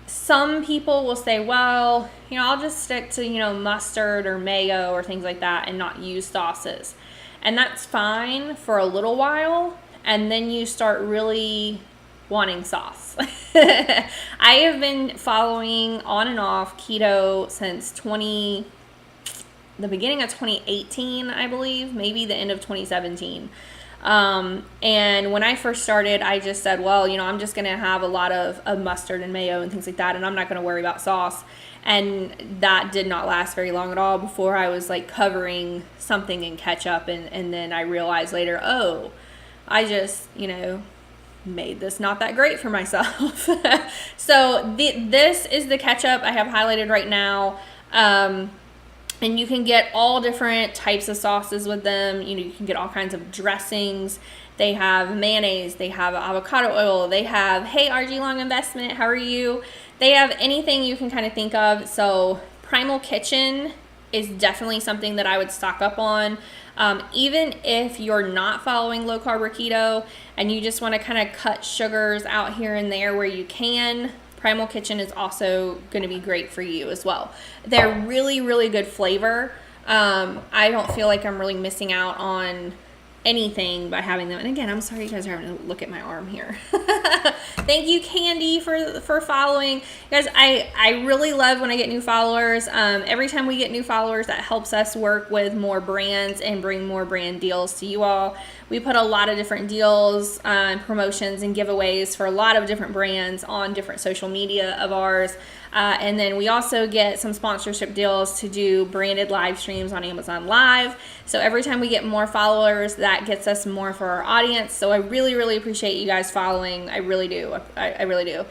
some people will say, well, I'll just stick to, mustard or mayo or things like that and not use sauces. And that's fine for a little while, and then you start really wanting sauce. I have been following on and off keto since the beginning of 2018, I believe, maybe the end of 2017. And when I first started, I just said, well, I'm just going to have a lot of mustard and mayo and things like that, and I'm not going to worry about sauce. And that did not last very long at all before I was like covering something in ketchup. And then I realized later, oh, I just, made this not that great for myself. So this is the ketchup I have highlighted right now. And you can get all different types of sauces with them. You can get all kinds of dressings. They have mayonnaise. They have avocado oil. They have, hey, RG Long Investment, how are you? They have anything you can kind of think of. So Primal Kitchen is definitely something that I would stock up on. Even if you're not following low carb or keto and you just want to kind of cut sugars out here and there where you can, Primal Kitchen is also going to be great for you as well. They're really, really good flavor. I don't feel like I'm really missing out on anything by having them. And again, I'm sorry you guys are having to look at my arm here. Thank you, Candy, for following. You guys, I really love when I get new followers. Every time we get new followers, that helps us work with more brands and bring more brand deals to you all. We put a lot of different deals, promotions, and giveaways for a lot of different brands on different social media of ours. And then we also get some sponsorship deals to do branded live streams on Amazon Live. So every time we get more followers, that gets us more for our audience. So I really, really appreciate you guys following. I really do. I really do.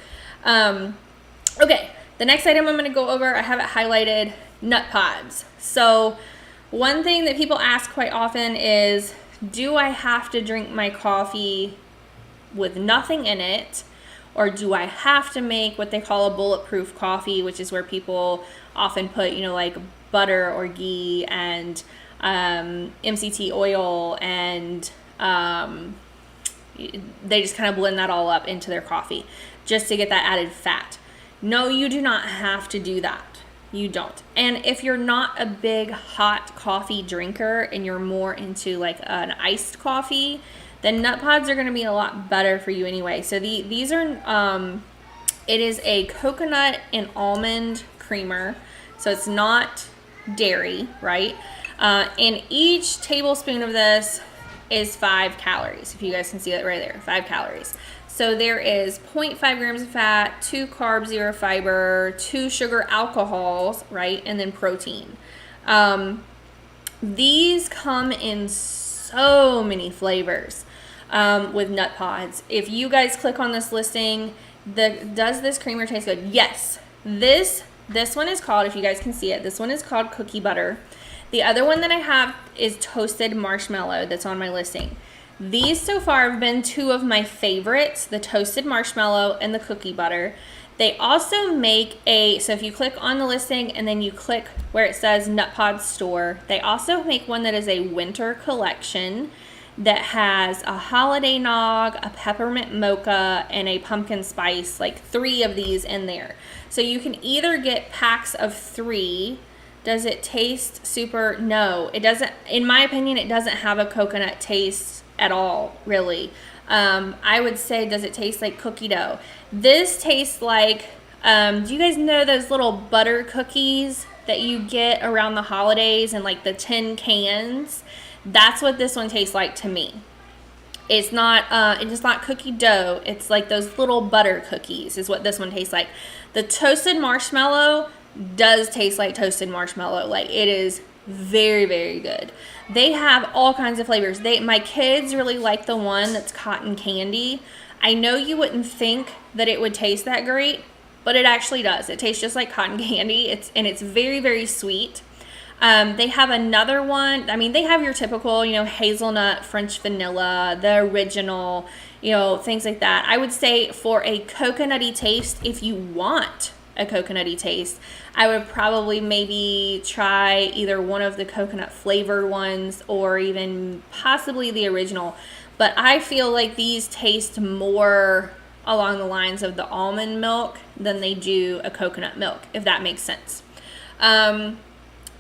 Okay, the next item I'm going to go over, I have it highlighted, nut pods. So one thing that people ask quite often is, do I have to drink my coffee with nothing in it? Or do I have to make what they call a bulletproof coffee, which is where people often put, like butter or ghee and MCT oil, and they just kind of blend that all up into their coffee just to get that added fat. No, you do not have to do that. You don't. And if you're not a big hot coffee drinker and you're more into like an iced coffee, then nut pods are going to be a lot better for you anyway. So these are, it is a coconut and almond creamer. So it's not dairy, right? And each tablespoon of this is 5 calories. If you guys can see that right there, 5 calories. So there is 0.5 grams of fat, 2 carbs, 0 fiber, 2 sugar alcohols, right? And then protein. These come in so many flavors with nut pods. If you guys click on this listing, does this creamer taste good? Yes. This one is called, if you guys can see it, this one is called cookie butter. The other one that I have is toasted marshmallow that's on my listing. These so far have been 2 of my favorites, the toasted marshmallow and the cookie butter. They also make so if you click on the listing and then you click where it says Nut Pod Store, they also make one that is a winter collection that has a holiday nog, a peppermint mocha, and a pumpkin spice, like 3 of these in there. So you can either get packs of 3. Does it taste super? No, it doesn't. In my opinion, it doesn't have a coconut taste at all, really. I would say, does it taste like cookie dough? This tastes like, do you guys know those little butter cookies that you get around the holidays and like the tin cans? That's what this one tastes like to me. It's not cookie dough. It's like those little butter cookies is what this one tastes like. The toasted marshmallow does taste like toasted marshmallow. Like, it is very, very good. They have all kinds of flavors. My kids really like the one that's cotton candy. I know you wouldn't think that it would taste that great, but it actually does. It tastes just like cotton candy. It's very, very sweet. They have another one. I mean, they have your typical, hazelnut, French vanilla, the original, things like that. I would say for a coconutty taste, if you want a coconutty taste, I would probably maybe try either one of the coconut flavored ones or even possibly the original. But I feel like these taste more along the lines of the almond milk than they do a coconut milk, if that makes sense.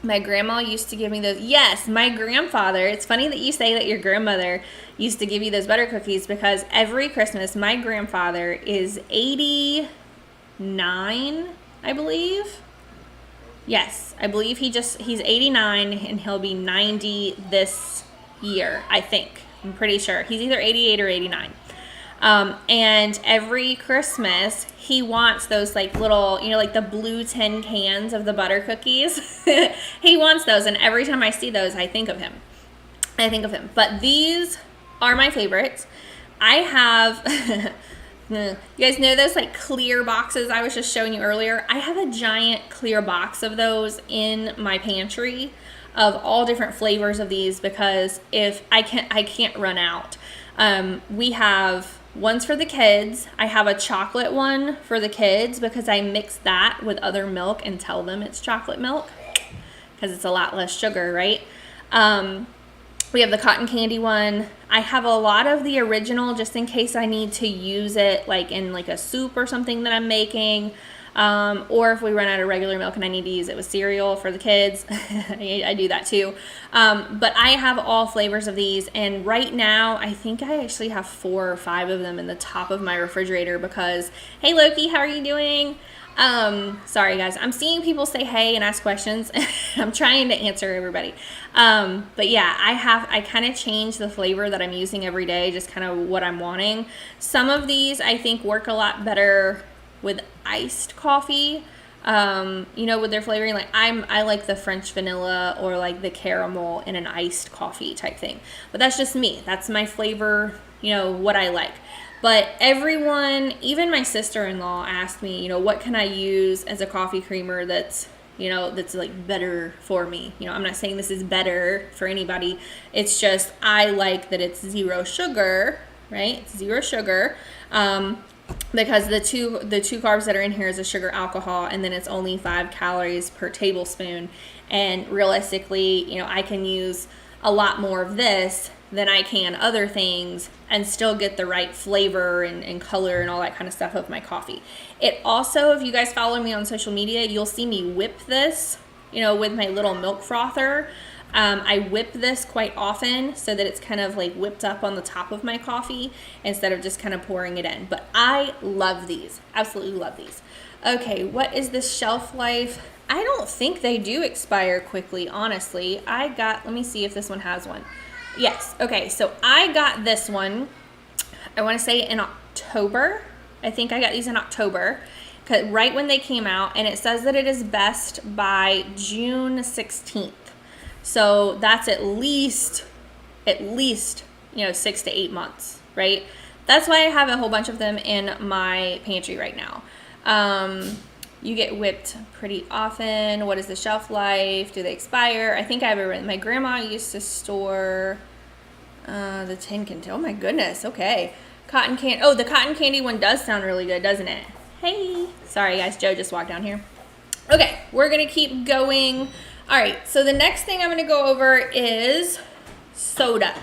My grandma used to give me those. Yes, my grandfather. It's funny that you say that your grandmother used to give you those butter cookies, because every Christmas, my grandfather is 89, I believe. Yes, I believe he's 89 and he'll be 90 this year, I think. I'm pretty sure. He's either 88 or 89. And every Christmas he wants those like little, like the blue tin cans of the butter cookies. He wants those, and every time I see those, I think of him. But these are my favorites. I have you guys know those like clear boxes I was just showing you earlier? I have a giant clear box of those in my pantry of all different flavors of these, because if I can't run out. We have ones for the kids. I have a chocolate one for the kids because I mix that with other milk and tell them it's chocolate milk because it's a lot less sugar, right? We have the cotton candy one. I have a lot of the original just in case I need to use it like in like a soup or something that I'm making. Or if we run out of regular milk and I need to use it with cereal for the kids, I do that too. But I have all flavors of these, and right now I think I actually have 4 or 5 of them in the top of my refrigerator because, hey Loki, how are you doing? Sorry guys, I'm seeing people say hey and ask questions. I'm trying to answer everybody. But yeah, I kind of change the flavor that I'm using every day, just kind of what I'm wanting. Some of these I think work a lot better with iced coffee, with their flavoring. Like I like the French vanilla or like the caramel in an iced coffee type thing. But that's just me. That's my flavor, what I like. But everyone, even my sister-in-law asked me, what can I use as a coffee creamer that's like better for me. I'm not saying this is better for anybody. It's just I like that it's 0 sugar, right? It's 0 sugar. Because the two carbs that are in here is a sugar alcohol, and then it's only 5 calories per tablespoon. And realistically, I can use a lot more of this than I can other things and still get the right flavor and color and all that kind of stuff of my coffee. It also, if you guys follow me on social media, you'll see me whip this, with my little milk frother. I whip this quite often so that it's kind of like whipped up on the top of my coffee instead of just kind of pouring it in. But I love these. Absolutely love these. Okay, what is the shelf life? I don't think they do expire quickly, honestly. Let me see if this one has one. Yes. Okay, so I got this one, I want to say in October. I think I got these in October, right when they came out, and it says that it is best by June 16th. So that's at least 6 to 8 months, right? That's why I have a whole bunch of them in my pantry right now. You get whipped pretty often. What is the shelf life? Do they expire? I think I have it. My grandma used to store the tin container. Oh my goodness. Okay. Cotton candy. Oh, the cotton candy one does sound really good, doesn't it? Hey. Sorry, guys. Joe just walked down here. Okay, we're going to keep going. All right, so the next thing I'm going to go over is soda.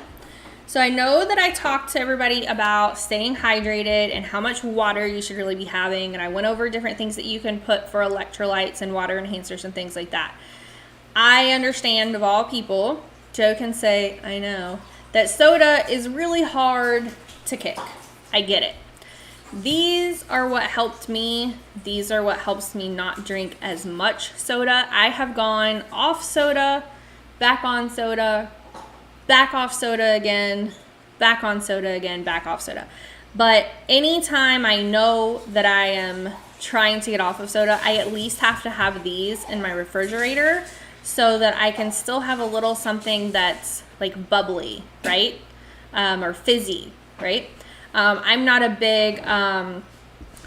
So I know that I talked to everybody about staying hydrated and how much water you should really be having, and I went over different things that you can put for electrolytes and water enhancers and things like that. I understand, of all people, Joe can say, I know, that soda is really hard to kick. I get it. These are what helped me. These are what helps me not drink as much soda. I have gone off soda, back on soda, back off soda again, back on soda again, back off soda. But anytime I know that I am trying to get off of soda, I at least have to have these in my refrigerator so that I can still have a little something that's like bubbly, right? Or fizzy, right? I'm not a big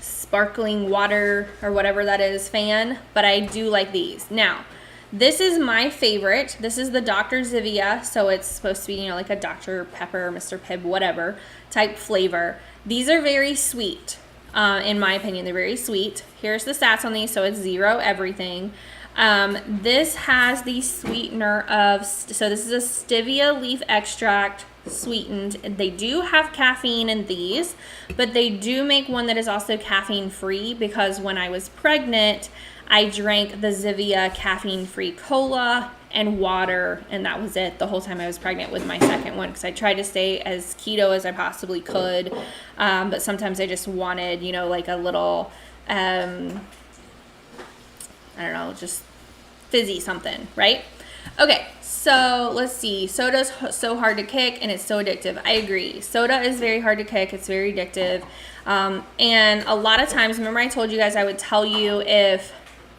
sparkling water or whatever that is fan, but I do like these. Now, this is my favorite. This is the Dr. Zivia, so it's supposed to be, you know, like a Dr. Pepper, Mr. Pibb, whatever type flavor. These are very sweet, in my opinion. They're very sweet. Here's the stats on these, so it's 0 everything. This has the sweetener of, so this is a stevia leaf extract sweetened. They do have caffeine in these, but they do make one that is also caffeine free, because when I was pregnant, I drank the Zivia caffeine-free cola and water, and that was it the whole time I was pregnant with my second one, because I tried to stay as keto as I possibly could, but sometimes I just wanted, you know, like a little, I don't know, just fizzy something, right? Okay, so let's see. Soda's so hard to kick, and it's so addictive. I agree. Soda is very hard to kick. It's very addictive. And a lot of times, remember I told you guys I would tell you if,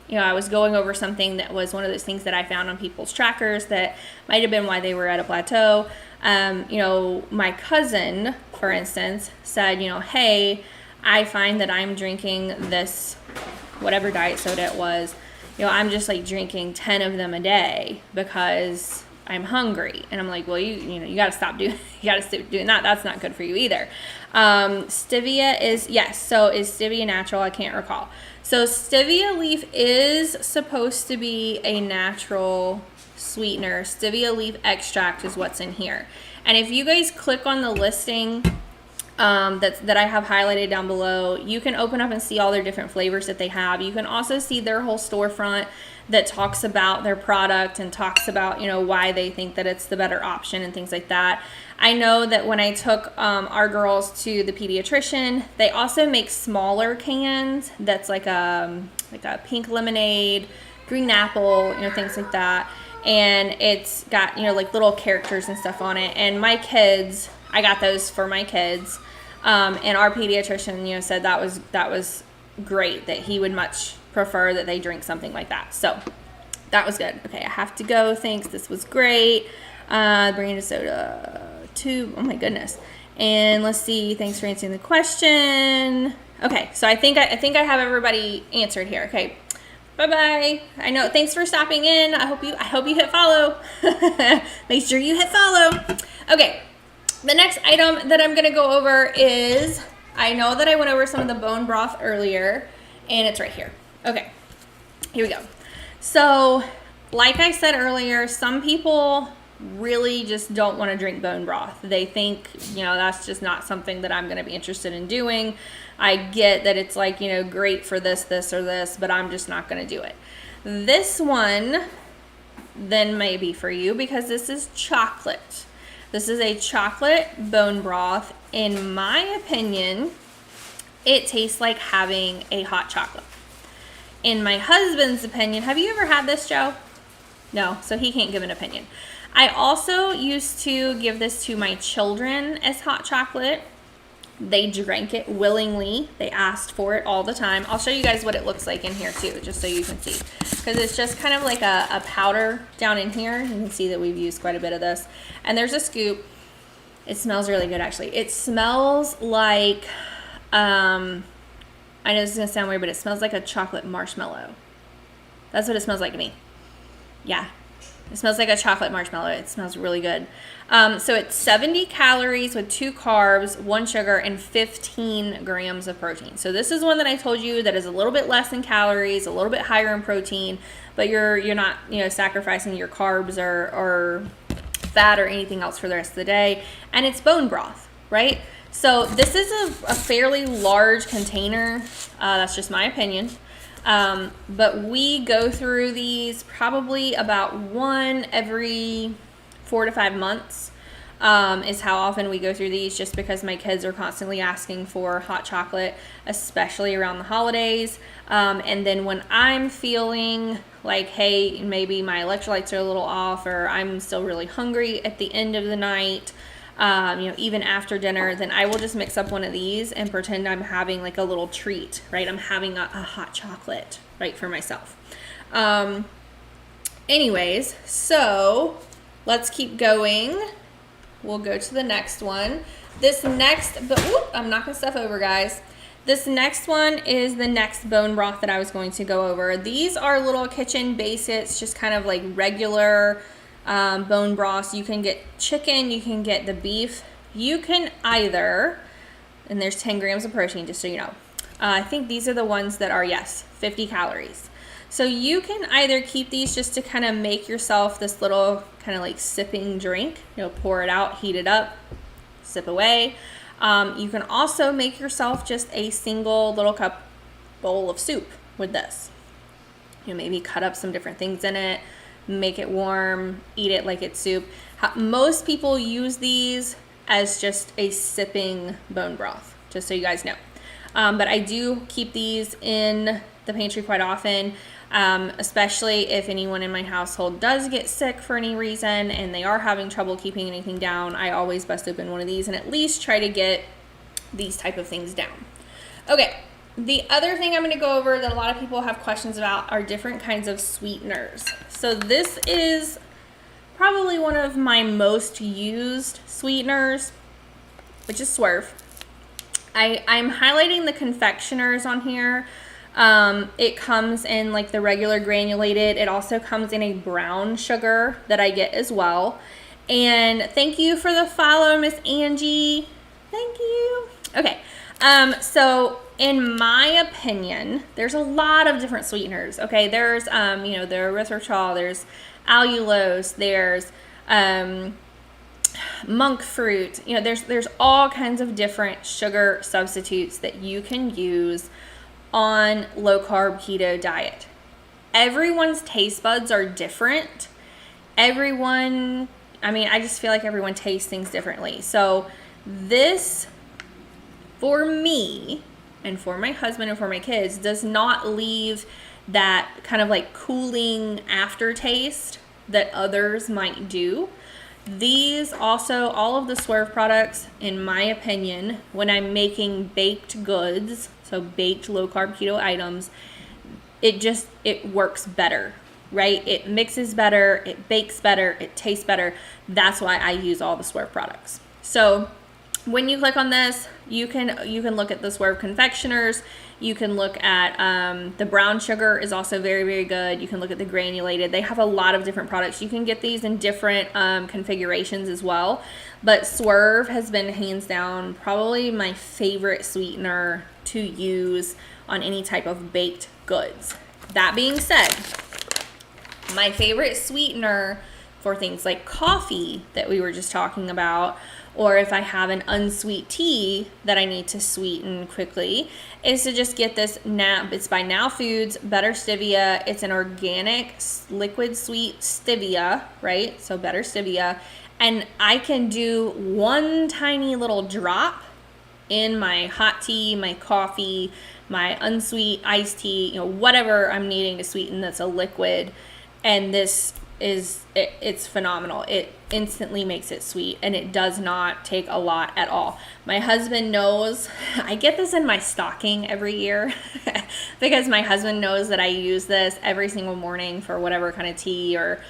you know, I was going over something that was one of those things that I found on people's trackers that might have been why they were at a plateau. You know, my cousin, for instance, said, you know, hey, I find that I'm drinking this, whatever diet soda it was, you know, I'm just like drinking 10 of them a day because I'm hungry. And I'm like, well, you know, you got to stop doing that. That's not good for you either. Stevia is, yes. So is stevia natural? I can't recall. So stevia leaf is supposed to be a natural sweetener. Stevia leaf extract is what's in here. And if you guys click on the listing that I have highlighted down below, you can open up and see all their different flavors that they have. You can also see their whole storefront that talks about their product and talks about, you know, why they think that it's the better option and things like that. I know that when I took our girls to the pediatrician, they also make smaller cans that's like a pink lemonade, green apple, you know, things like that. And it's got, you know, like little characters and stuff on it. And my kids, I got those for my kids. And our pediatrician, you know, said that was great, that he would much prefer that they drink something like that. So that was good. Okay, I have to go. Thanks. This was great. Bringing a soda to, oh my goodness. And let's see. Thanks for answering the question. Okay, so I think I have everybody answered here. Okay. Bye-bye. I know. Thanks for stopping in. I hope you hit follow. Make sure you hit follow. Okay. The next item that I'm going to go over is, I know that I went over some of the bone broth earlier, and it's right here. Okay, here we go. So, like I said earlier, some people really just don't want to drink bone broth. They think, you know, that's just not something that I'm going to be interested in doing. I get that it's like, you know, great for this, or this, but I'm just not going to do it. This one then may be for you, because this is chocolate. This is a chocolate bone broth. In my opinion, it tastes like having a hot chocolate. In my husband's opinion, have you ever had this, Joe? No, so he can't give an opinion. I also used to give this to my children as hot chocolate. They drank it willingly. They asked for it all the time. I'll show you guys what it looks like in here too, just so you can see. Because it's just kind of like a powder down in here. You can see that we've used quite a bit of this. And there's a scoop. It smells really good, actually. It smells like, I know this is going to sound weird, but it smells like a chocolate marshmallow. That's what it smells like to me. Yeah. It smells like a chocolate marshmallow. It smells really good. So it's 70 calories with 2 carbs, 1 sugar, and 15 grams of protein. So this is one that I told you that is a little bit less in calories, a little bit higher in protein, but you're not, you know, sacrificing your carbs or fat or anything else for the rest of the day. And it's bone broth, right? So this is a fairly large container. That's just my opinion. But we go through these probably about one every 4 to 5 months, is how often we go through these, just because my kids are constantly asking for hot chocolate, especially around the holidays. And then when I'm feeling like, hey, maybe my electrolytes are a little off, or I'm still really hungry at the end of the night, you know, even after dinner, then I will just mix up one of these and pretend I'm having like a little treat, right? I'm having a hot chocolate, right, for myself. Anyways, so let's keep going. We'll go to the next one. This next, but whoop, I'm knocking stuff over, guys. This next one is the next bone broth that I was going to go over. These are little kitchen basics, just kind of like regular bone broths. You can get chicken, you can get the beef, you can either, and there's 10 grams of protein, just so you know. I think these are the ones that are, yes, 50 calories. So you can either keep these just to kind of make yourself this little kind of like sipping drink, you know, pour it out, heat it up, sip away. You can also make yourself just a single little cup bowl of soup with this. You know, maybe cut up some different things in it, make it warm, eat it like it's soup. Most people use these as just a sipping bone broth, just so you guys know. But I do keep these in the pantry quite often, especially if anyone in my household does get sick for any reason and they are having trouble keeping anything down. I always bust open one of these and at least try to get these type of things down. Okay. The other thing I'm going to go over that a lot of people have questions about are different kinds of sweeteners. So this is probably one of my most used sweeteners, which is Swerve. I'm highlighting the confectioners on here. It comes in like the regular granulated. It also comes in a brown sugar that I get as well. And thank you for the follow, Miss Angie. Thank you. Okay. So in my opinion, there's a lot of different sweeteners. Okay, there's you know, the erythritol, there's allulose, there's monk fruit. You know, there's all kinds of different sugar substitutes that you can use on low carb keto diet. Everyone's taste buds are different. I just feel like everyone tastes things differently. So this, for me and for my husband and for my kids, does not leave that kind of like cooling aftertaste that others might do. These also, all of the Swerve products, in my opinion, when I'm making baked goods, so baked low carb keto items, it works better, right? It mixes better, it bakes better, it tastes better. That's why I use all the Swerve products. So when you click on this, you can look at the Swerve confectioners. You can look at the brown sugar is also very, very good. You can look at the granulated. They have a lot of different products. You can get these in different configurations as well. But Swerve has been hands down probably my favorite sweetener to use on any type of baked goods. That being said, my favorite sweetener for things like coffee that we were just talking about, or if I have an unsweet tea that I need to sweeten quickly, is to just get this it's by Now Foods Better Stevia. It's an organic liquid sweet stevia, right? So Better Stevia. And I can do one tiny little drop in my hot tea, my coffee, my unsweet iced tea, you know, whatever I'm needing to sweeten that's a liquid. And this it's phenomenal. It instantly makes it sweet, and it does not take a lot at all. My husband knows, I get this in my stocking every year because my husband knows that I use this every single morning for whatever kind of tea or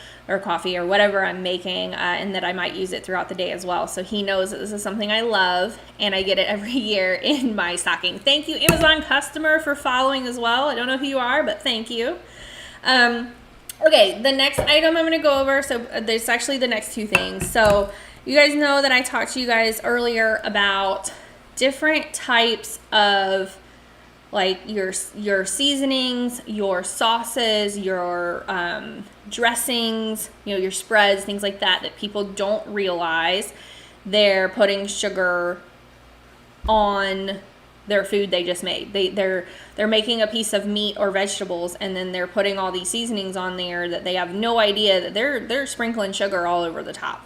coffee or whatever I'm making, and that I might use it throughout the day as well. So he knows that this is something I love, and I get it every year in my stocking. Thank you, Amazon customer, for following as well. I don't know who you are, but thank you. Okay, the next item I'm going to go over, so there's actually the next two things. So you guys know that I talked to you guys earlier about different types of like your seasonings, your sauces, your dressings, your spreads, things like that people don't realize they're putting sugar on their food they just made. They're making a piece of meat or vegetables, and then they're putting all these seasonings on there that they have no idea that they're sprinkling sugar all over the top.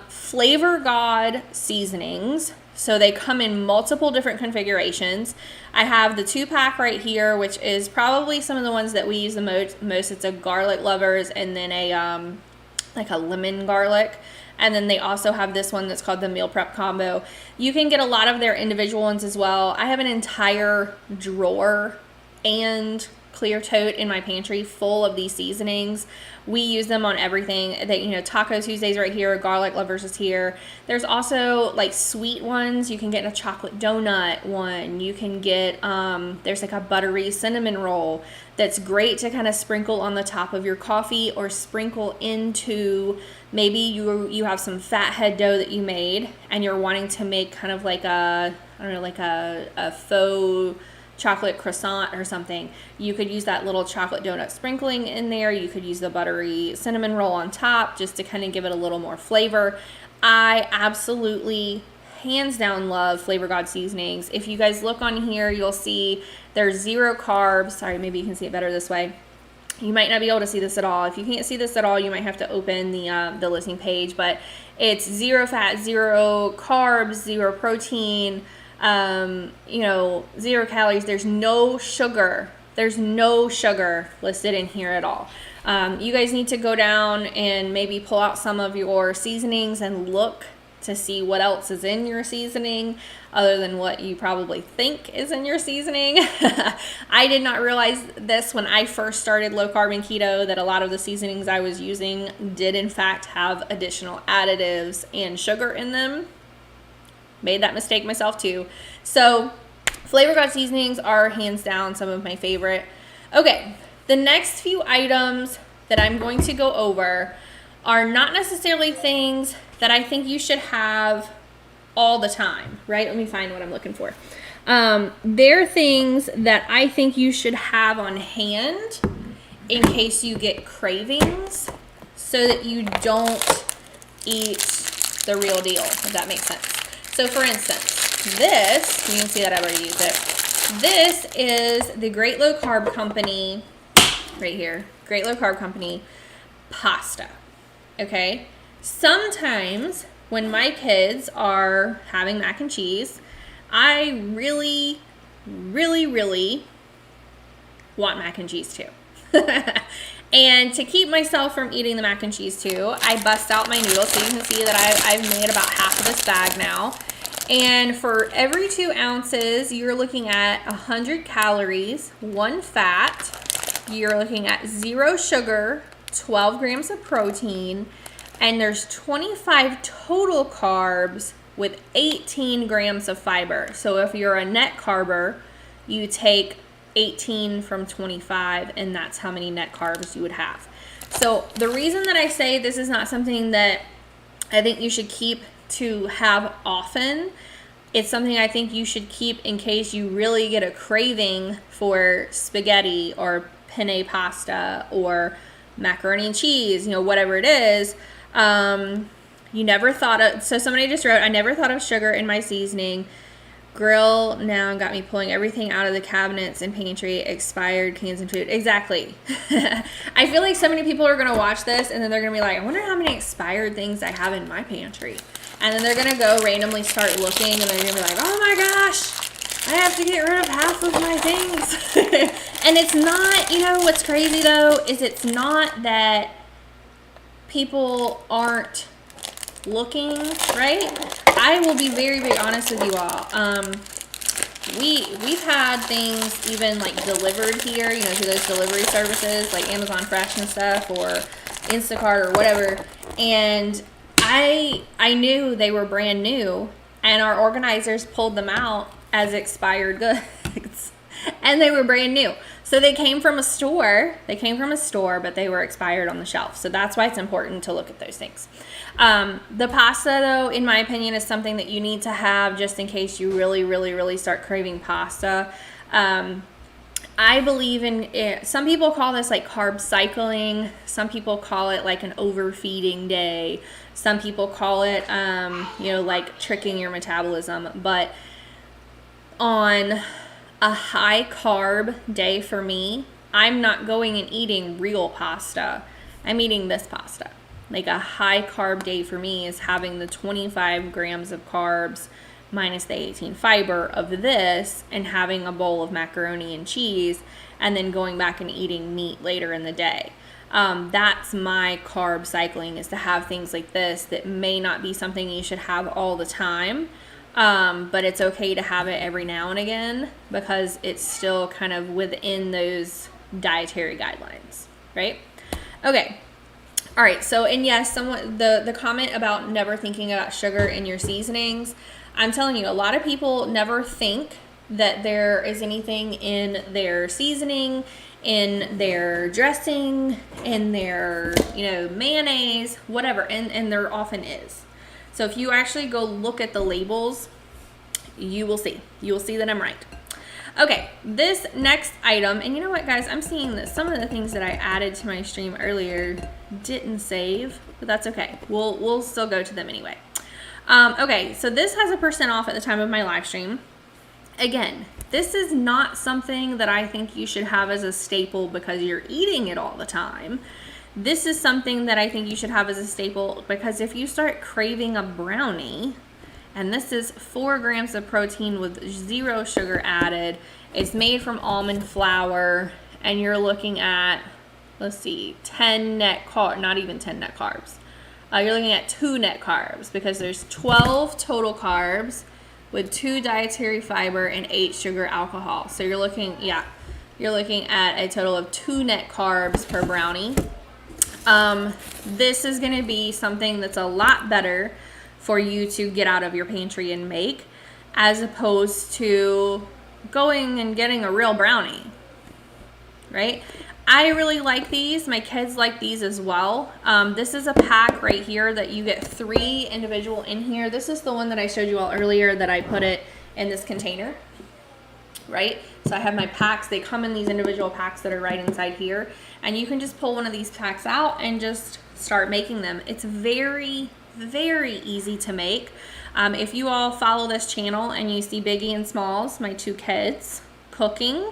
Flavor God seasonings. So they come in multiple different configurations. I have the 2-pack right here, which is probably some of the ones that we use the most. It's a garlic lovers, and then a like a lemon garlic. And then they also have this one that's called the meal prep combo. You can get a lot of their individual ones as well. I have an entire drawer and clear tote in my pantry full of these seasonings. We use them on everything. Taco Tuesdays right here, garlic lovers is here. There's also like sweet ones. You can get a chocolate donut one. You can get there's like a buttery cinnamon roll that's great to kind of sprinkle on the top of your coffee, or sprinkle into, maybe you have some fathead dough that you made and you're wanting to make kind of like a faux chocolate croissant or something. You could use that little chocolate donut sprinkling in there. You could use the buttery cinnamon roll on top just to kind of give it a little more flavor. I absolutely, hands down, love Flavor God seasonings. If you guys look on here, you'll see there's 0 carbs. Sorry, maybe you can see it better this way. You might not be able to see this at all. If you can't see this at all, you might have to open the listing page, but it's 0 fat, 0 carbs, 0 protein, 0 calories. There's no sugar. There's no sugar listed in here at all. You guys need to go down and maybe pull out some of your seasonings and look to see what else is in your seasoning other than what you probably think is in your seasoning. I did not realize this when I first started low carb and keto, that a lot of the seasonings I was using did in fact have additional additives and sugar in them. Made that mistake myself too. So Flavor God seasonings are hands down some of my favorite. Okay, the next few items that I'm going to go over are not necessarily things that I think you should have all the time, right? Let me find what I'm looking for. They're things that I think you should have on hand in case you get cravings, so that you don't eat the real deal, if that makes sense. So for instance, this, you can see that I've already used it. This is the Great Low Carb Company, right here, Great Low Carb Company pasta, okay? Sometimes when my kids are having mac and cheese, I really, really, really want mac and cheese too. And to keep myself from eating the mac and cheese too, I bust out my noodles. So you can see that I've made about half of this bag now. And for every 2 ounces, you're looking at 100 calories, 1 fat. You're looking at 0 sugar, 12 grams of protein, and there's 25 total carbs with 18 grams of fiber. So if you're a net carber, you take 18 from 25, and that's how many net carbs you would have. So the reason that I say this is not something that I think you should keep to have often, it's something I think you should keep in case you really get a craving for spaghetti or penne pasta or macaroni and cheese, whatever it is. You never thought of, so somebody just wrote, I never thought of sugar in my seasoning. Grill now got me pulling everything out of the cabinets and pantry, expired cans and food. Exactly. I feel like so many people are going to watch this and then they're going to be like, I wonder how many expired things I have in my pantry. And then they're going to go randomly start looking and they're going to be like, oh my gosh, I have to get rid of half of my things. And it's not, what's crazy though, is it's not that people aren't looking, right? I will be very, very honest with you all. We've had things even like delivered here, through those delivery services like Amazon Fresh and stuff, or Instacart or whatever. And I knew they were brand new, and our organizers pulled them out as expired goods. And they were brand new. So they came from a store. But they were expired on the shelf. So that's why it's important to look at those things. The pasta, though, in my opinion, is something that you need to have just in case you really, really, really start craving pasta. I believe in it. Some people call this like carb cycling. Some people call it like an overfeeding day. Some people call it, like tricking your metabolism. But on a high carb day for me, I'm not going and eating real pasta. I'm eating this pasta. Like a high carb day for me is having the 25 grams of carbs minus the 18 fiber of this and having a bowl of macaroni and cheese and then going back and eating meat later in the day. That's my carb cycling, is to have things like this that may not be something you should have all the time. But it's okay to have it every now and again because it's still kind of within those dietary guidelines, right? Okay. All right. So, and yes, the comment about never thinking about sugar in your seasonings, I'm telling you, a lot of people never think that there is anything in their seasoning, in their dressing, in their, mayonnaise, whatever, and there often is. So if you actually go look at the labels, you will see that I'm right. Okay, this next item, and you know what, guys, I'm seeing that some of the things that I added to my stream earlier didn't save, but that's okay. We'll still go to them anyway. Okay, so this has a % off at the time of my live stream. Again, this is not something that I think you should have as a staple because you're eating it all the time. This is something that I think you should have as a staple because if you start craving a brownie, and this is 4 grams of protein with 0 sugar added, it's made from almond flour, and you're looking at, 10 net carbs, not even 10 net carbs. You're looking at 2 net carbs because there's 12 total carbs with 2 dietary fiber and 8 sugar alcohol. So you're looking at a total of 2 net carbs per brownie. This is going to be something that's a lot better for you to get out of your pantry and make, as opposed to going and getting a real brownie, right? I really like these. My kids like these as well. This is a pack right here that you get 3 individual in here. This is the one that I showed you all earlier that I put it in this container, right? So I have my packs. They come in these individual packs that are right inside here. And you can just pull one of these packs out and just start making them. It's very, very easy to make. If you all follow this channel and you see Biggie and Smalls, my 2 kids, cooking,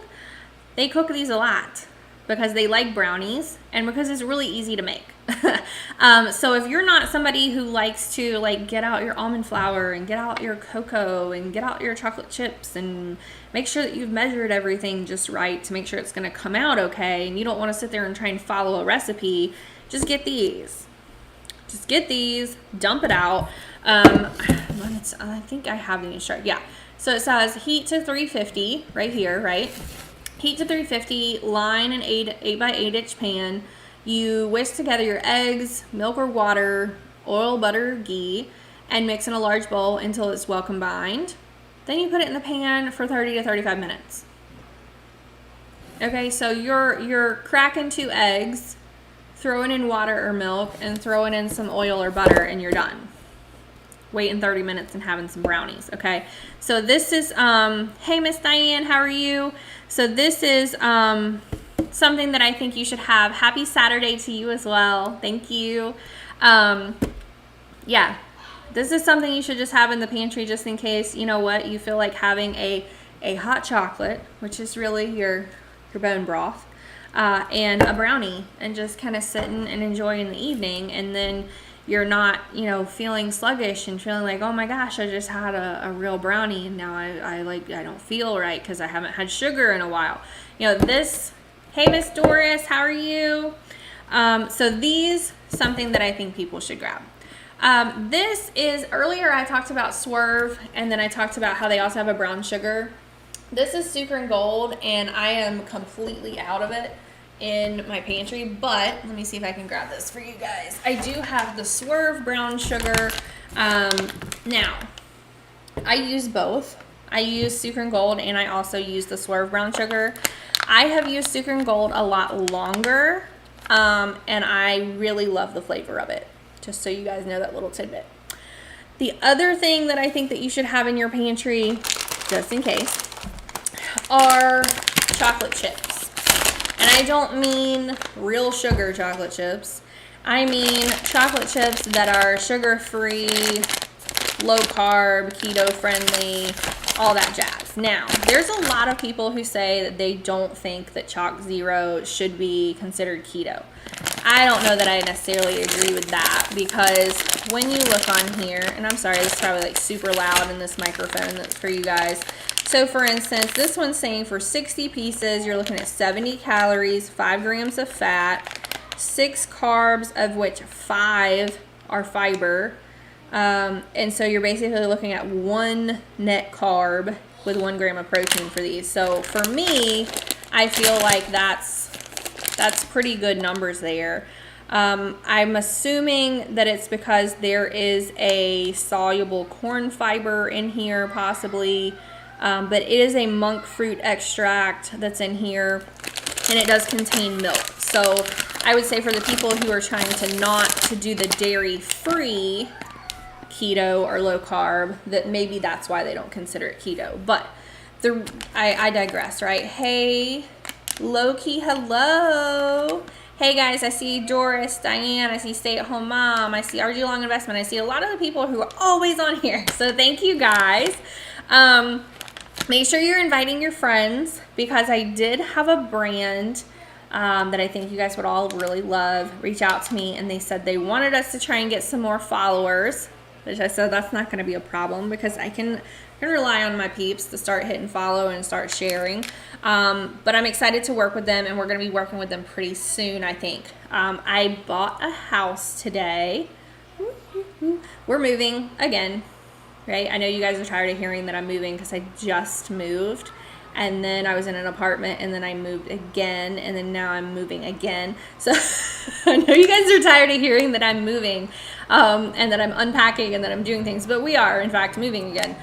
they cook these a lot because they like brownies and because it's really easy to make. So if you're not somebody who likes to get out your almond flour and get out your cocoa and get out your chocolate chips and make sure that you've measured everything just right to make sure it's going to come out okay, and you don't want to sit there and try and follow a recipe, just get these. Just get these, dump it out. I think I have the instructions. Yeah. So it says heat to 350 right here, right? Heat to 350, line an 8 by 8 inch pan. You whisk together your eggs, milk or water, oil, butter, ghee, and mix in a large bowl until it's well combined. Then you put it in the pan for 30 to 35 minutes. Okay, so you're cracking 2 eggs, throwing in water or milk, and throwing in some oil or butter, and you're done. Waiting 30 minutes and having some brownies, okay? So this is, hey, Miss Diane, how are you? So this is something that I think you should have. Happy Saturday to you as well. Thank you. Yeah, this is something you should just have in the pantry just in case, you know what, you feel like having a hot chocolate, which is really your bone broth, and a brownie, and just kind of sitting and enjoy in the evening, and then you're not, feeling sluggish and feeling like, oh my gosh, I just had a real brownie and now I don't feel right because I haven't had sugar in a while. Hey, Miss Doris, how are you? So these, something that I think people should grab. This is, earlier I talked about Swerve, and then I talked about how they also have a brown sugar. This is Sucre and Gold, and I am completely out of it in my pantry, but let me see if I can grab this for you guys. I do have the Swerve brown sugar. Now, I use both. I use Sucre Gold, and I also use the Swerve brown sugar. I have used Sucre Gold a lot longer, and I really love the flavor of it, just so you guys know that little tidbit. The other thing that I think that you should have in your pantry, just in case, are chocolate chips. And I don't mean real sugar chocolate chips. I mean chocolate chips that are sugar-free, low-carb, keto-friendly, all that jazz. Now, there's a lot of people who say that they don't think that Chalk Zero should be considered keto. I don't know that I necessarily agree with that, because when you look on here, and I'm sorry, this is probably like super loud in this microphone that's for you guys. So for instance, this one's saying for 60 pieces, you're looking at 70 calories, 5 grams of fat, 6 carbs, of which 5 are fiber. And so you're basically looking at 1 net carb with 1 gram of protein for these. So for me, I feel like that's pretty good numbers there. I'm assuming that it's because there is a soluble corn fiber in here, possibly. But it is a monk fruit extract that's in here, and it does contain milk. So I would say for the people who are trying to not to do the dairy-free keto or low carb, that maybe that's why they don't consider it keto. But I digress, right? Hey, Loki, hello. Hey guys, I see Doris, Diane, I see Stay at Home Mom, I see RG Long Investment, I see a lot of the people who are always on here. So thank you guys. Make sure you're inviting your friends, because I did have a brand that I think you guys would all really love reach out to me, and they said they wanted us to try and get some more followers, which I said that's not going to be a problem, because I can rely on my peeps to start hitting follow and start sharing. But I'm excited to work with them, and we're going to be working with them pretty soon, I think. I bought a house today. We're moving again. Right? I know you guys are tired of hearing that I'm moving, because I just moved, and then I was in an apartment, and then I moved again, and then now I'm moving again. So I know you guys are tired of hearing that I'm moving, and that I'm unpacking, and that I'm doing things, but we are in fact moving again.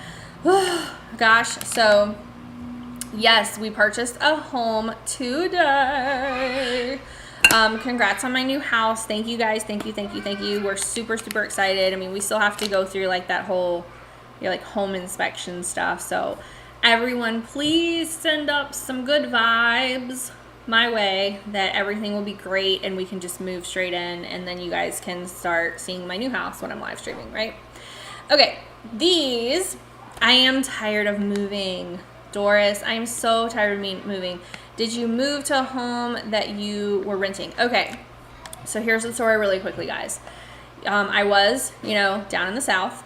Gosh, so yes, we purchased a home today. Congrats on my new house. Thank you guys. Thank you. We're super excited. I mean, we still have to go through like that whole like home inspection stuff. So everyone, please send up some good vibes my way that everything will be great and we can just move straight in, and then you guys can start seeing my new house when I'm live streaming, right? Okay, I am tired of moving. Doris, I am so tired of moving. Did you move to a home that you were renting? Okay, so here's the story really quickly, guys. I was, down in the South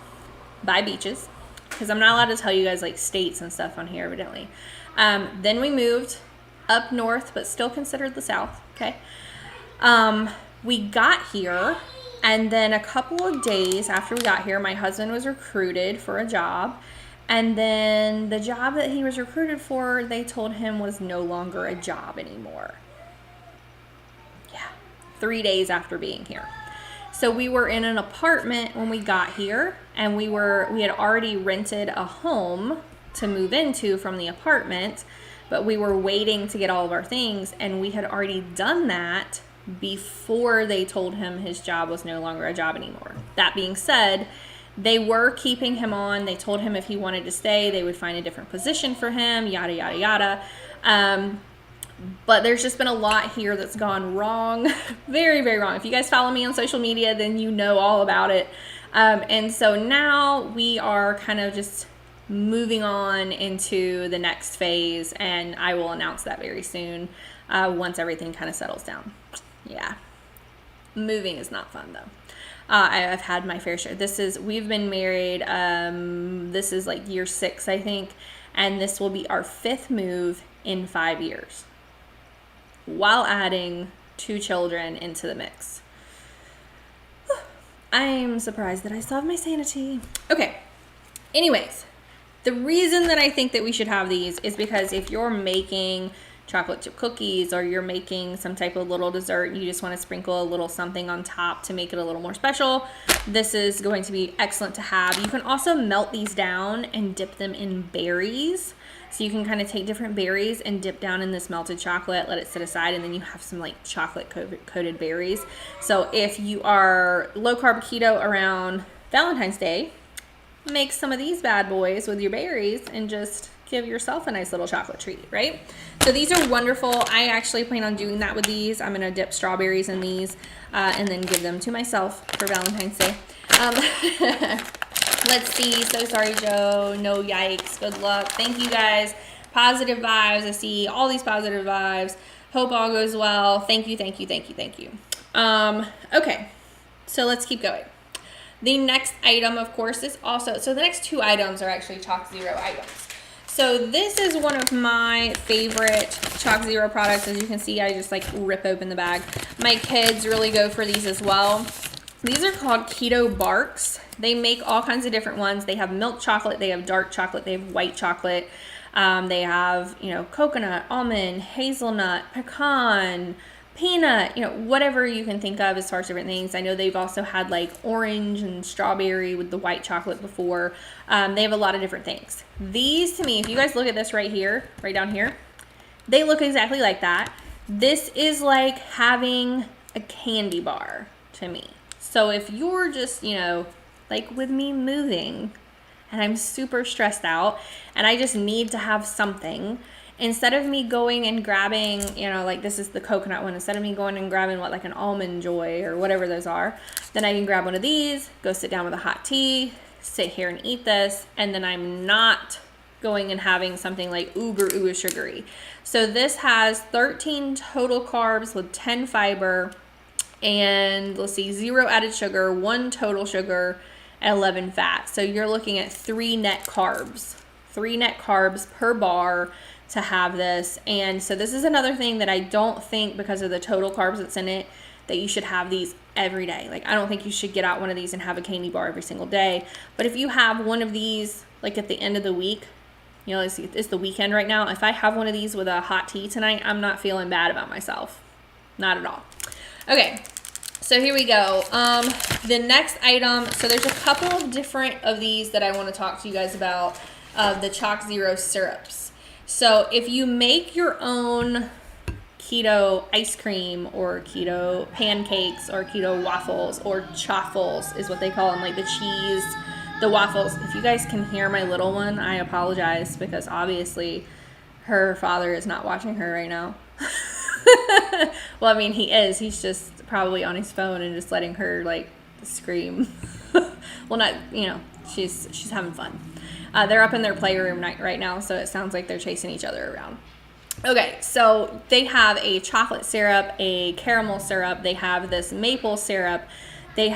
by beaches, because I'm not allowed to tell you guys like states and stuff on here, evidently. Then we moved up north, but still considered the South, okay? We got here, and then a couple of days after we got here, my husband was recruited for a job. And then the job that he was recruited for, they told him was no longer a job anymore. Yeah, 3 days after being here. So we were in an apartment when we got here, and we had already rented a home to move into from the apartment, but we were waiting to get all of our things, and we had already done that before they told him his job was no longer a job anymore. That being said, they were keeping him on. They told him if he wanted to stay, they would find a different position for him, yada, yada, yada. But there's just been a lot here that's gone wrong, very, very wrong. If you guys follow me on social media, then you know all about it. And so now we are kind of just moving on into the next phase, and I will announce that very soon once everything kind of settles down. Yeah, moving is not fun though. I've had my fair share. We've been married, this is like year 6, I think, and this will be our 5th move in 5 years, while adding 2 children into the mix. I'm surprised that I still have my sanity. Okay, anyways, the reason that I think that we should have these is because if you're making chocolate chip cookies, or you're making some type of little dessert and you just want to sprinkle a little something on top to make it a little more special, this is going to be excellent to have. You can also melt these down and dip them in berries. So you can kind of take different berries and dip down in this melted chocolate, let it sit aside, and then you have some like chocolate coated berries. So if you are low carb keto around Valentine's Day, make some of these bad boys with your berries and just give yourself a nice little chocolate treat, right? So these are wonderful. I actually plan on doing that with these. I'm gonna dip strawberries in these and then give them to myself for Valentine's Day. Let's see. So sorry, Joe. No yikes. Good luck. Thank you guys. Positive vibes. I see all these positive vibes. Hope all goes well. Thank you, thank you, thank you, thank you. Okay, so let's keep going. The next item, of course, is also, so the next two items are actually Chalk Zero items. So this is one of my favorite Chalk Zero products. As you can see, I just like rip open the bag. My kids really go for these as well. These are called Keto Barks. They make all kinds of different ones. They have milk chocolate, they have dark chocolate, they have white chocolate. They have, you know, coconut, almond, hazelnut, pecan, peanut, you know, whatever you can think of as far as different things. I know they've also had like orange and strawberry with the white chocolate before. They have a lot of different things. These, to me, if you guys look at this right here, right down here, they look exactly like that. This is like having a candy bar to me. So if you're just, you know, like with me moving and I'm super stressed out and I just need to have something, instead of me going and grabbing, you know, like this is the coconut one, instead of me going and grabbing what, like an Almond Joy or whatever those are, then I can grab one of these, go sit down with a hot tea, sit here and eat this, and then I'm not going and having something like uber sugary. So this has 13 total carbs with 10 fiber, and let's see, 0 added sugar, 1 total sugar, and 11 fat. So you're looking at 3 net carbs per bar to have this. And so this is another thing that I don't think, because of the total carbs that's in it, that you should have these every day. Like, I don't think you should get out one of these and have a candy bar every single day. But if you have one of these, like at the end of the week, you know, it's the weekend right now. If I have one of these with a hot tea tonight, I'm not feeling bad about myself. Not at all. Okay, so here we go. The next item, so there's a couple of different of these that I want to talk to you guys about, the Chalk Zero syrups. So if you make your own keto ice cream or keto pancakes or keto waffles or chaffles is what they call them, like the cheese, the waffles. If you guys can hear my little one, I apologize, because obviously her father is not watching her right now. Well, I mean, he is. He's just probably on his phone and just letting her like scream. Well, not, you know, she's having fun. They're up in their playroom right now, so it sounds like they're chasing each other around. Okay, so they have a chocolate syrup, a caramel syrup, they have this maple syrup, they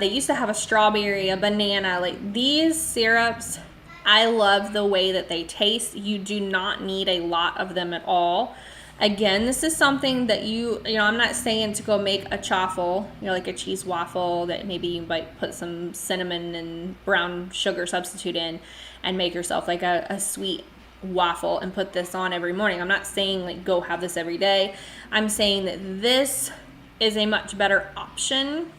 used to have a strawberry, a banana. Like, these syrups, I love the way that they taste. You do not need a lot of them at all. Again, this is something that you know, I'm not saying to go make a chaffle, you know, like a cheese waffle that maybe you might put some cinnamon and brown sugar substitute in and make yourself like a sweet waffle and put this on every morning. I'm not saying like go have this every day. I'm saying that this is a much better option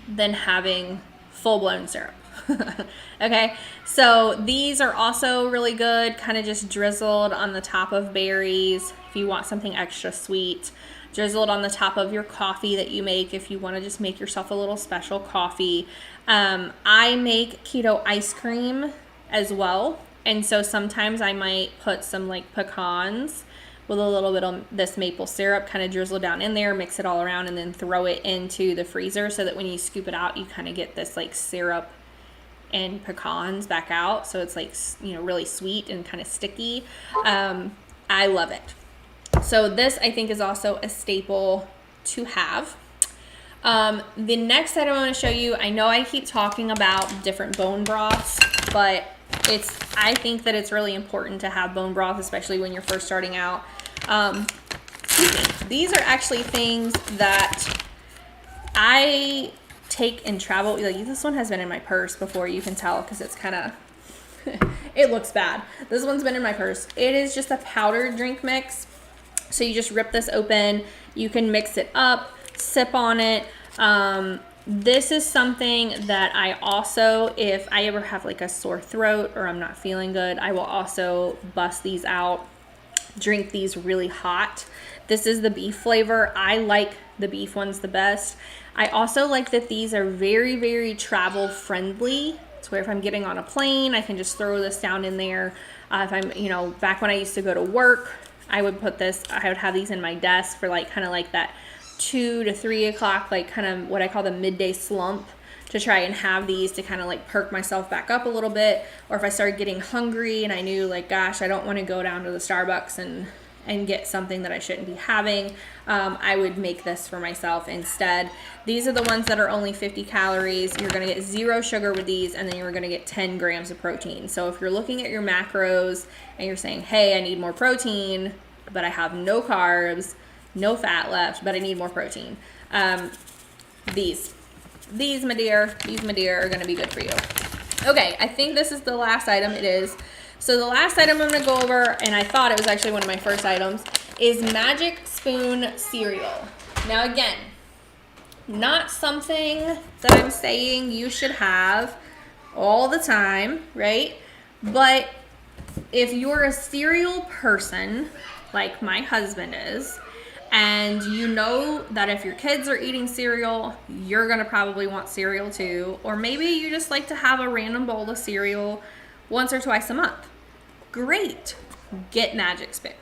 than having full-blown syrup. Okay, so these are also really good, kind of just drizzled on the top of berries if you want something extra sweet, drizzled on the top of your coffee that you make if you want to just make yourself a little special coffee. I make keto ice cream as well, and so sometimes I might put some like pecans with a little bit of this maple syrup, kind of drizzle down in there, mix it all around, and then throw it into the freezer so that when you scoop it out, you kind of get this like syrup and pecans back out. So it's like, you know, really sweet and kind of sticky. I love it. So this, I think, is also a staple to have. The next item I want to show you, I know I keep talking about different bone broths, but I think that it's really important to have bone broth, especially when you're first starting out. These are actually things that I take and travel. Like, this one has been in my purse before, you can tell, because it's kind of it looks bad. This one's been in my purse. It is just a powdered drink mix. So you just rip this open. You can mix it up, sip on it. This is something that I also, if I ever have like a sore throat or I'm not feeling good, I will also bust these out, drink these really hot. This is the beef flavor. I like the beef ones the best. I also like that these are very, very travel friendly. It's where if I'm getting on a plane, I can just throw this down in there. If I'm, you know, back when I used to go to work, I would have these in my desk for like kind of like that 2 to 3 o'clock, like kind of what I call the midday slump, to try and have these to kind of like perk myself back up a little bit. Or if I started getting hungry and I knew like, gosh, I don't want to go down to the Starbucks and get something that I shouldn't be having, I would make this for myself instead. These are the ones that are only 50 calories. You're going to get 0 sugar with these, and then you're going to get 10 grams of protein. So if you're looking at your macros and you're saying, hey, I need more protein, but I have no carbs, no fat left, but I need more protein, these my dear are going to be good for you. Okay, I think this is the last item. It is. So the last item I'm going to go over, and I thought it was actually one of my first items, is Magic Spoon cereal. Now again, not something that I'm saying you should have all the time, right? But if you're a cereal person, like my husband is, and you know that if your kids are eating cereal, you're going to probably want cereal too. Or maybe you just like to have a random bowl of cereal once or twice a month. Great. Get Magic Spoon.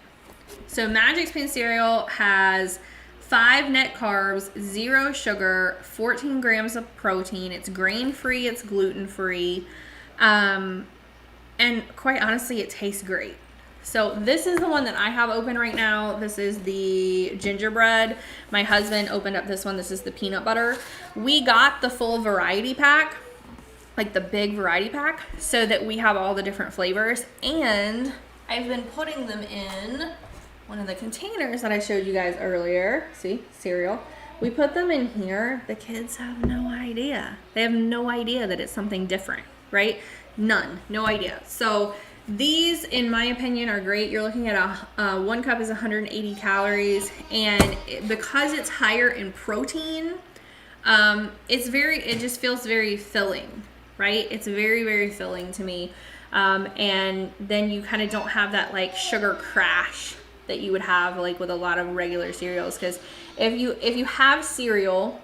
So Magic Spoon cereal has 5 net carbs, 0 sugar, 14 grams of protein. It's grain-free, it's gluten-free. And quite honestly, it tastes great. So this is the one that I have open right now. This is the gingerbread. My husband opened up this one. This is the peanut butter. We got the full variety pack, like the big variety pack, so that we have all the different flavors. And I've been putting them in one of the containers that I showed you guys earlier. See, cereal. We put them in here. The kids have no idea. They have no idea that it's something different, right? None, no idea. So these, in my opinion, are great. You're looking at one cup is 180 calories, and because it's higher in protein, it just feels very filling, right? It's very, very filling to me. And then you kind of don't have that like sugar crash that you would have like with a lot of regular cereals. Because if you have cereal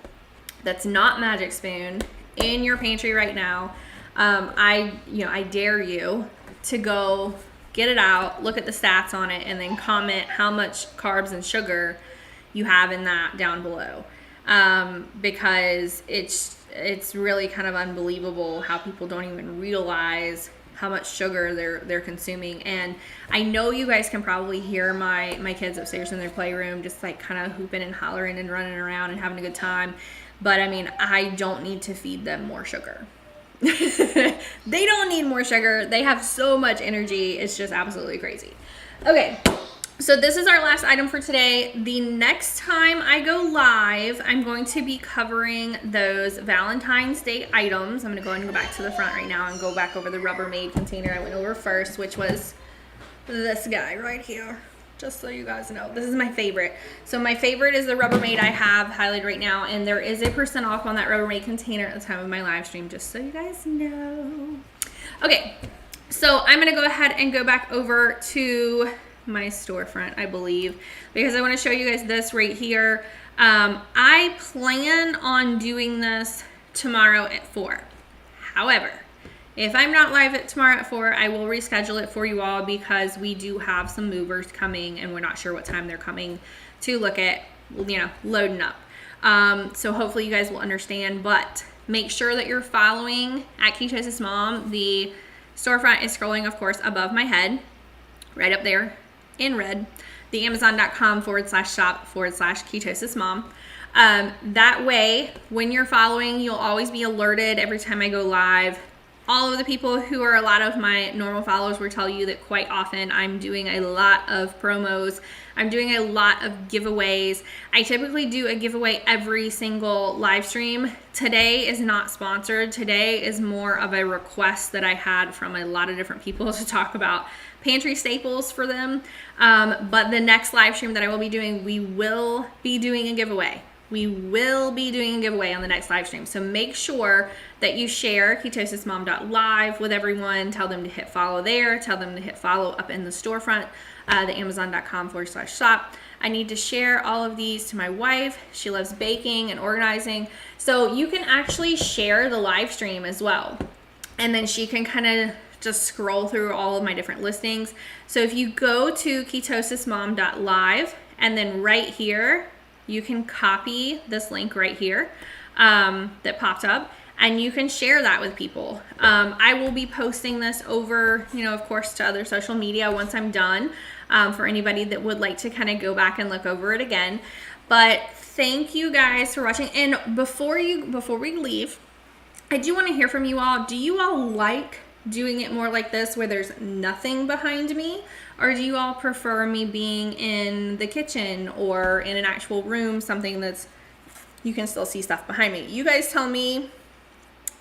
that's not Magic Spoon in your pantry right now, I dare you to go get it out, look at the stats on it, and then comment how much carbs and sugar you have in that down below. Because it's really kind of unbelievable how people don't even realize how much sugar they're consuming. And I know you guys can probably hear my kids upstairs in their playroom just like kind of hooping and hollering and running around and having a good time. But I mean, I don't need to feed them more sugar. They don't need more sugar. They have so much energy. It's just absolutely crazy. Okay, so this is our last item for today. The next time I go live, I'm going to be covering those Valentine's Day items. I'm going to go ahead and go back to the front right now and go back over the Rubbermaid container I went over first, which was this guy right here. Just so you guys know, this is my favorite. So my favorite is the Rubbermaid I have highlighted right now, and there is a % off on that Rubbermaid container at the time of my live stream, just so you guys know. Okay, so I'm gonna go ahead and go back over to my storefront, I believe, because I want to show you guys this right here. I plan on doing this tomorrow at 4. However, if I'm not live tomorrow at 4, I will reschedule it for you all because we do have some movers coming and we're not sure what time they're coming to look at, loading up. So hopefully you guys will understand, but make sure that you're following at Ketosis Mom. The storefront is scrolling, of course, above my head, right up there in red, the Amazon.com/shop/Ketosis Mom. That way, when you're following, you'll always be alerted every time I go live. all of the people who are a lot of my normal followers will tell you that quite often I'm doing a lot of promos. I'm doing a lot of giveaways. I typically do a giveaway every single live stream. Today is not sponsored. Today is more of a request that I had from a lot of different people to talk about pantry staples for them. But the next live stream that I will be doing, we will be doing a giveaway. We will be doing a giveaway on the next live stream. So make sure that you share ketosismom.live with everyone. Tell them to hit follow there. Tell them to hit follow up in the storefront, the amazon.com/shop. I need to share all of these to my wife. She loves baking and organizing. So you can actually share the live stream as well. And then she can kind of just scroll through all of my different listings. So if you go to ketosismom.live and then right here, you can copy this link right here that popped up, and you can share that with people. I will be posting this over, of course, to other social media once I'm done, for anybody that would like to kind of go back and look over it again. But thank you guys for watching. And before we leave, I do want to hear from you all. Do you all like doing it more like this where there's nothing behind me? Or do you all prefer me being in the kitchen or in an actual room, something that's, you can still see stuff behind me? You guys tell me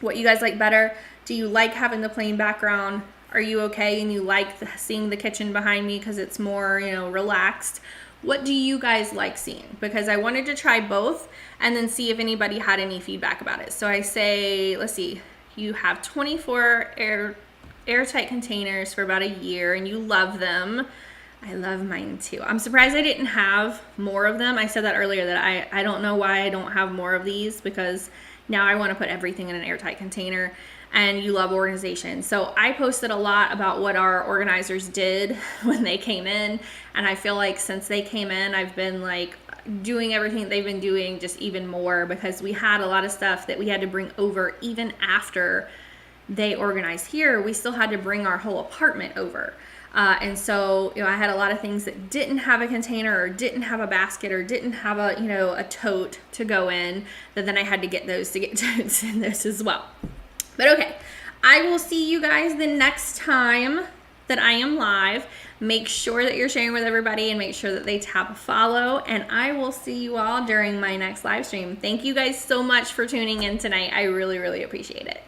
what you guys like better. Do you like having the plain background? Are you okay and you like seeing the kitchen behind me because it's more, relaxed? What do you guys like seeing? Because I wanted to try both and then see if anybody had any feedback about it. So I say, let's see, you have 24 airtight containers for about a year and you love them. I love mine too. I'm surprised I didn't have more of them. I said that earlier that I don't know why I don't have more of these, because now I want to put everything in an airtight container. And you love organization. So I posted a lot about what our organizers did when they came in. And I feel like since they came in, I've been like doing everything they've been doing, just even more, because we had a lot of stuff that we had to bring over even after they organized here. We still had to bring our whole apartment over. And so, I had a lot of things that didn't have a container or didn't have a basket or didn't have a tote to go in, that then I had to get those to get totes in this as well. But okay, I will see you guys the next time that I am live. Make sure that you're sharing with everybody and make sure that they tap follow. And I will see you all during my next live stream. Thank you guys so much for tuning in tonight. I really, really appreciate it.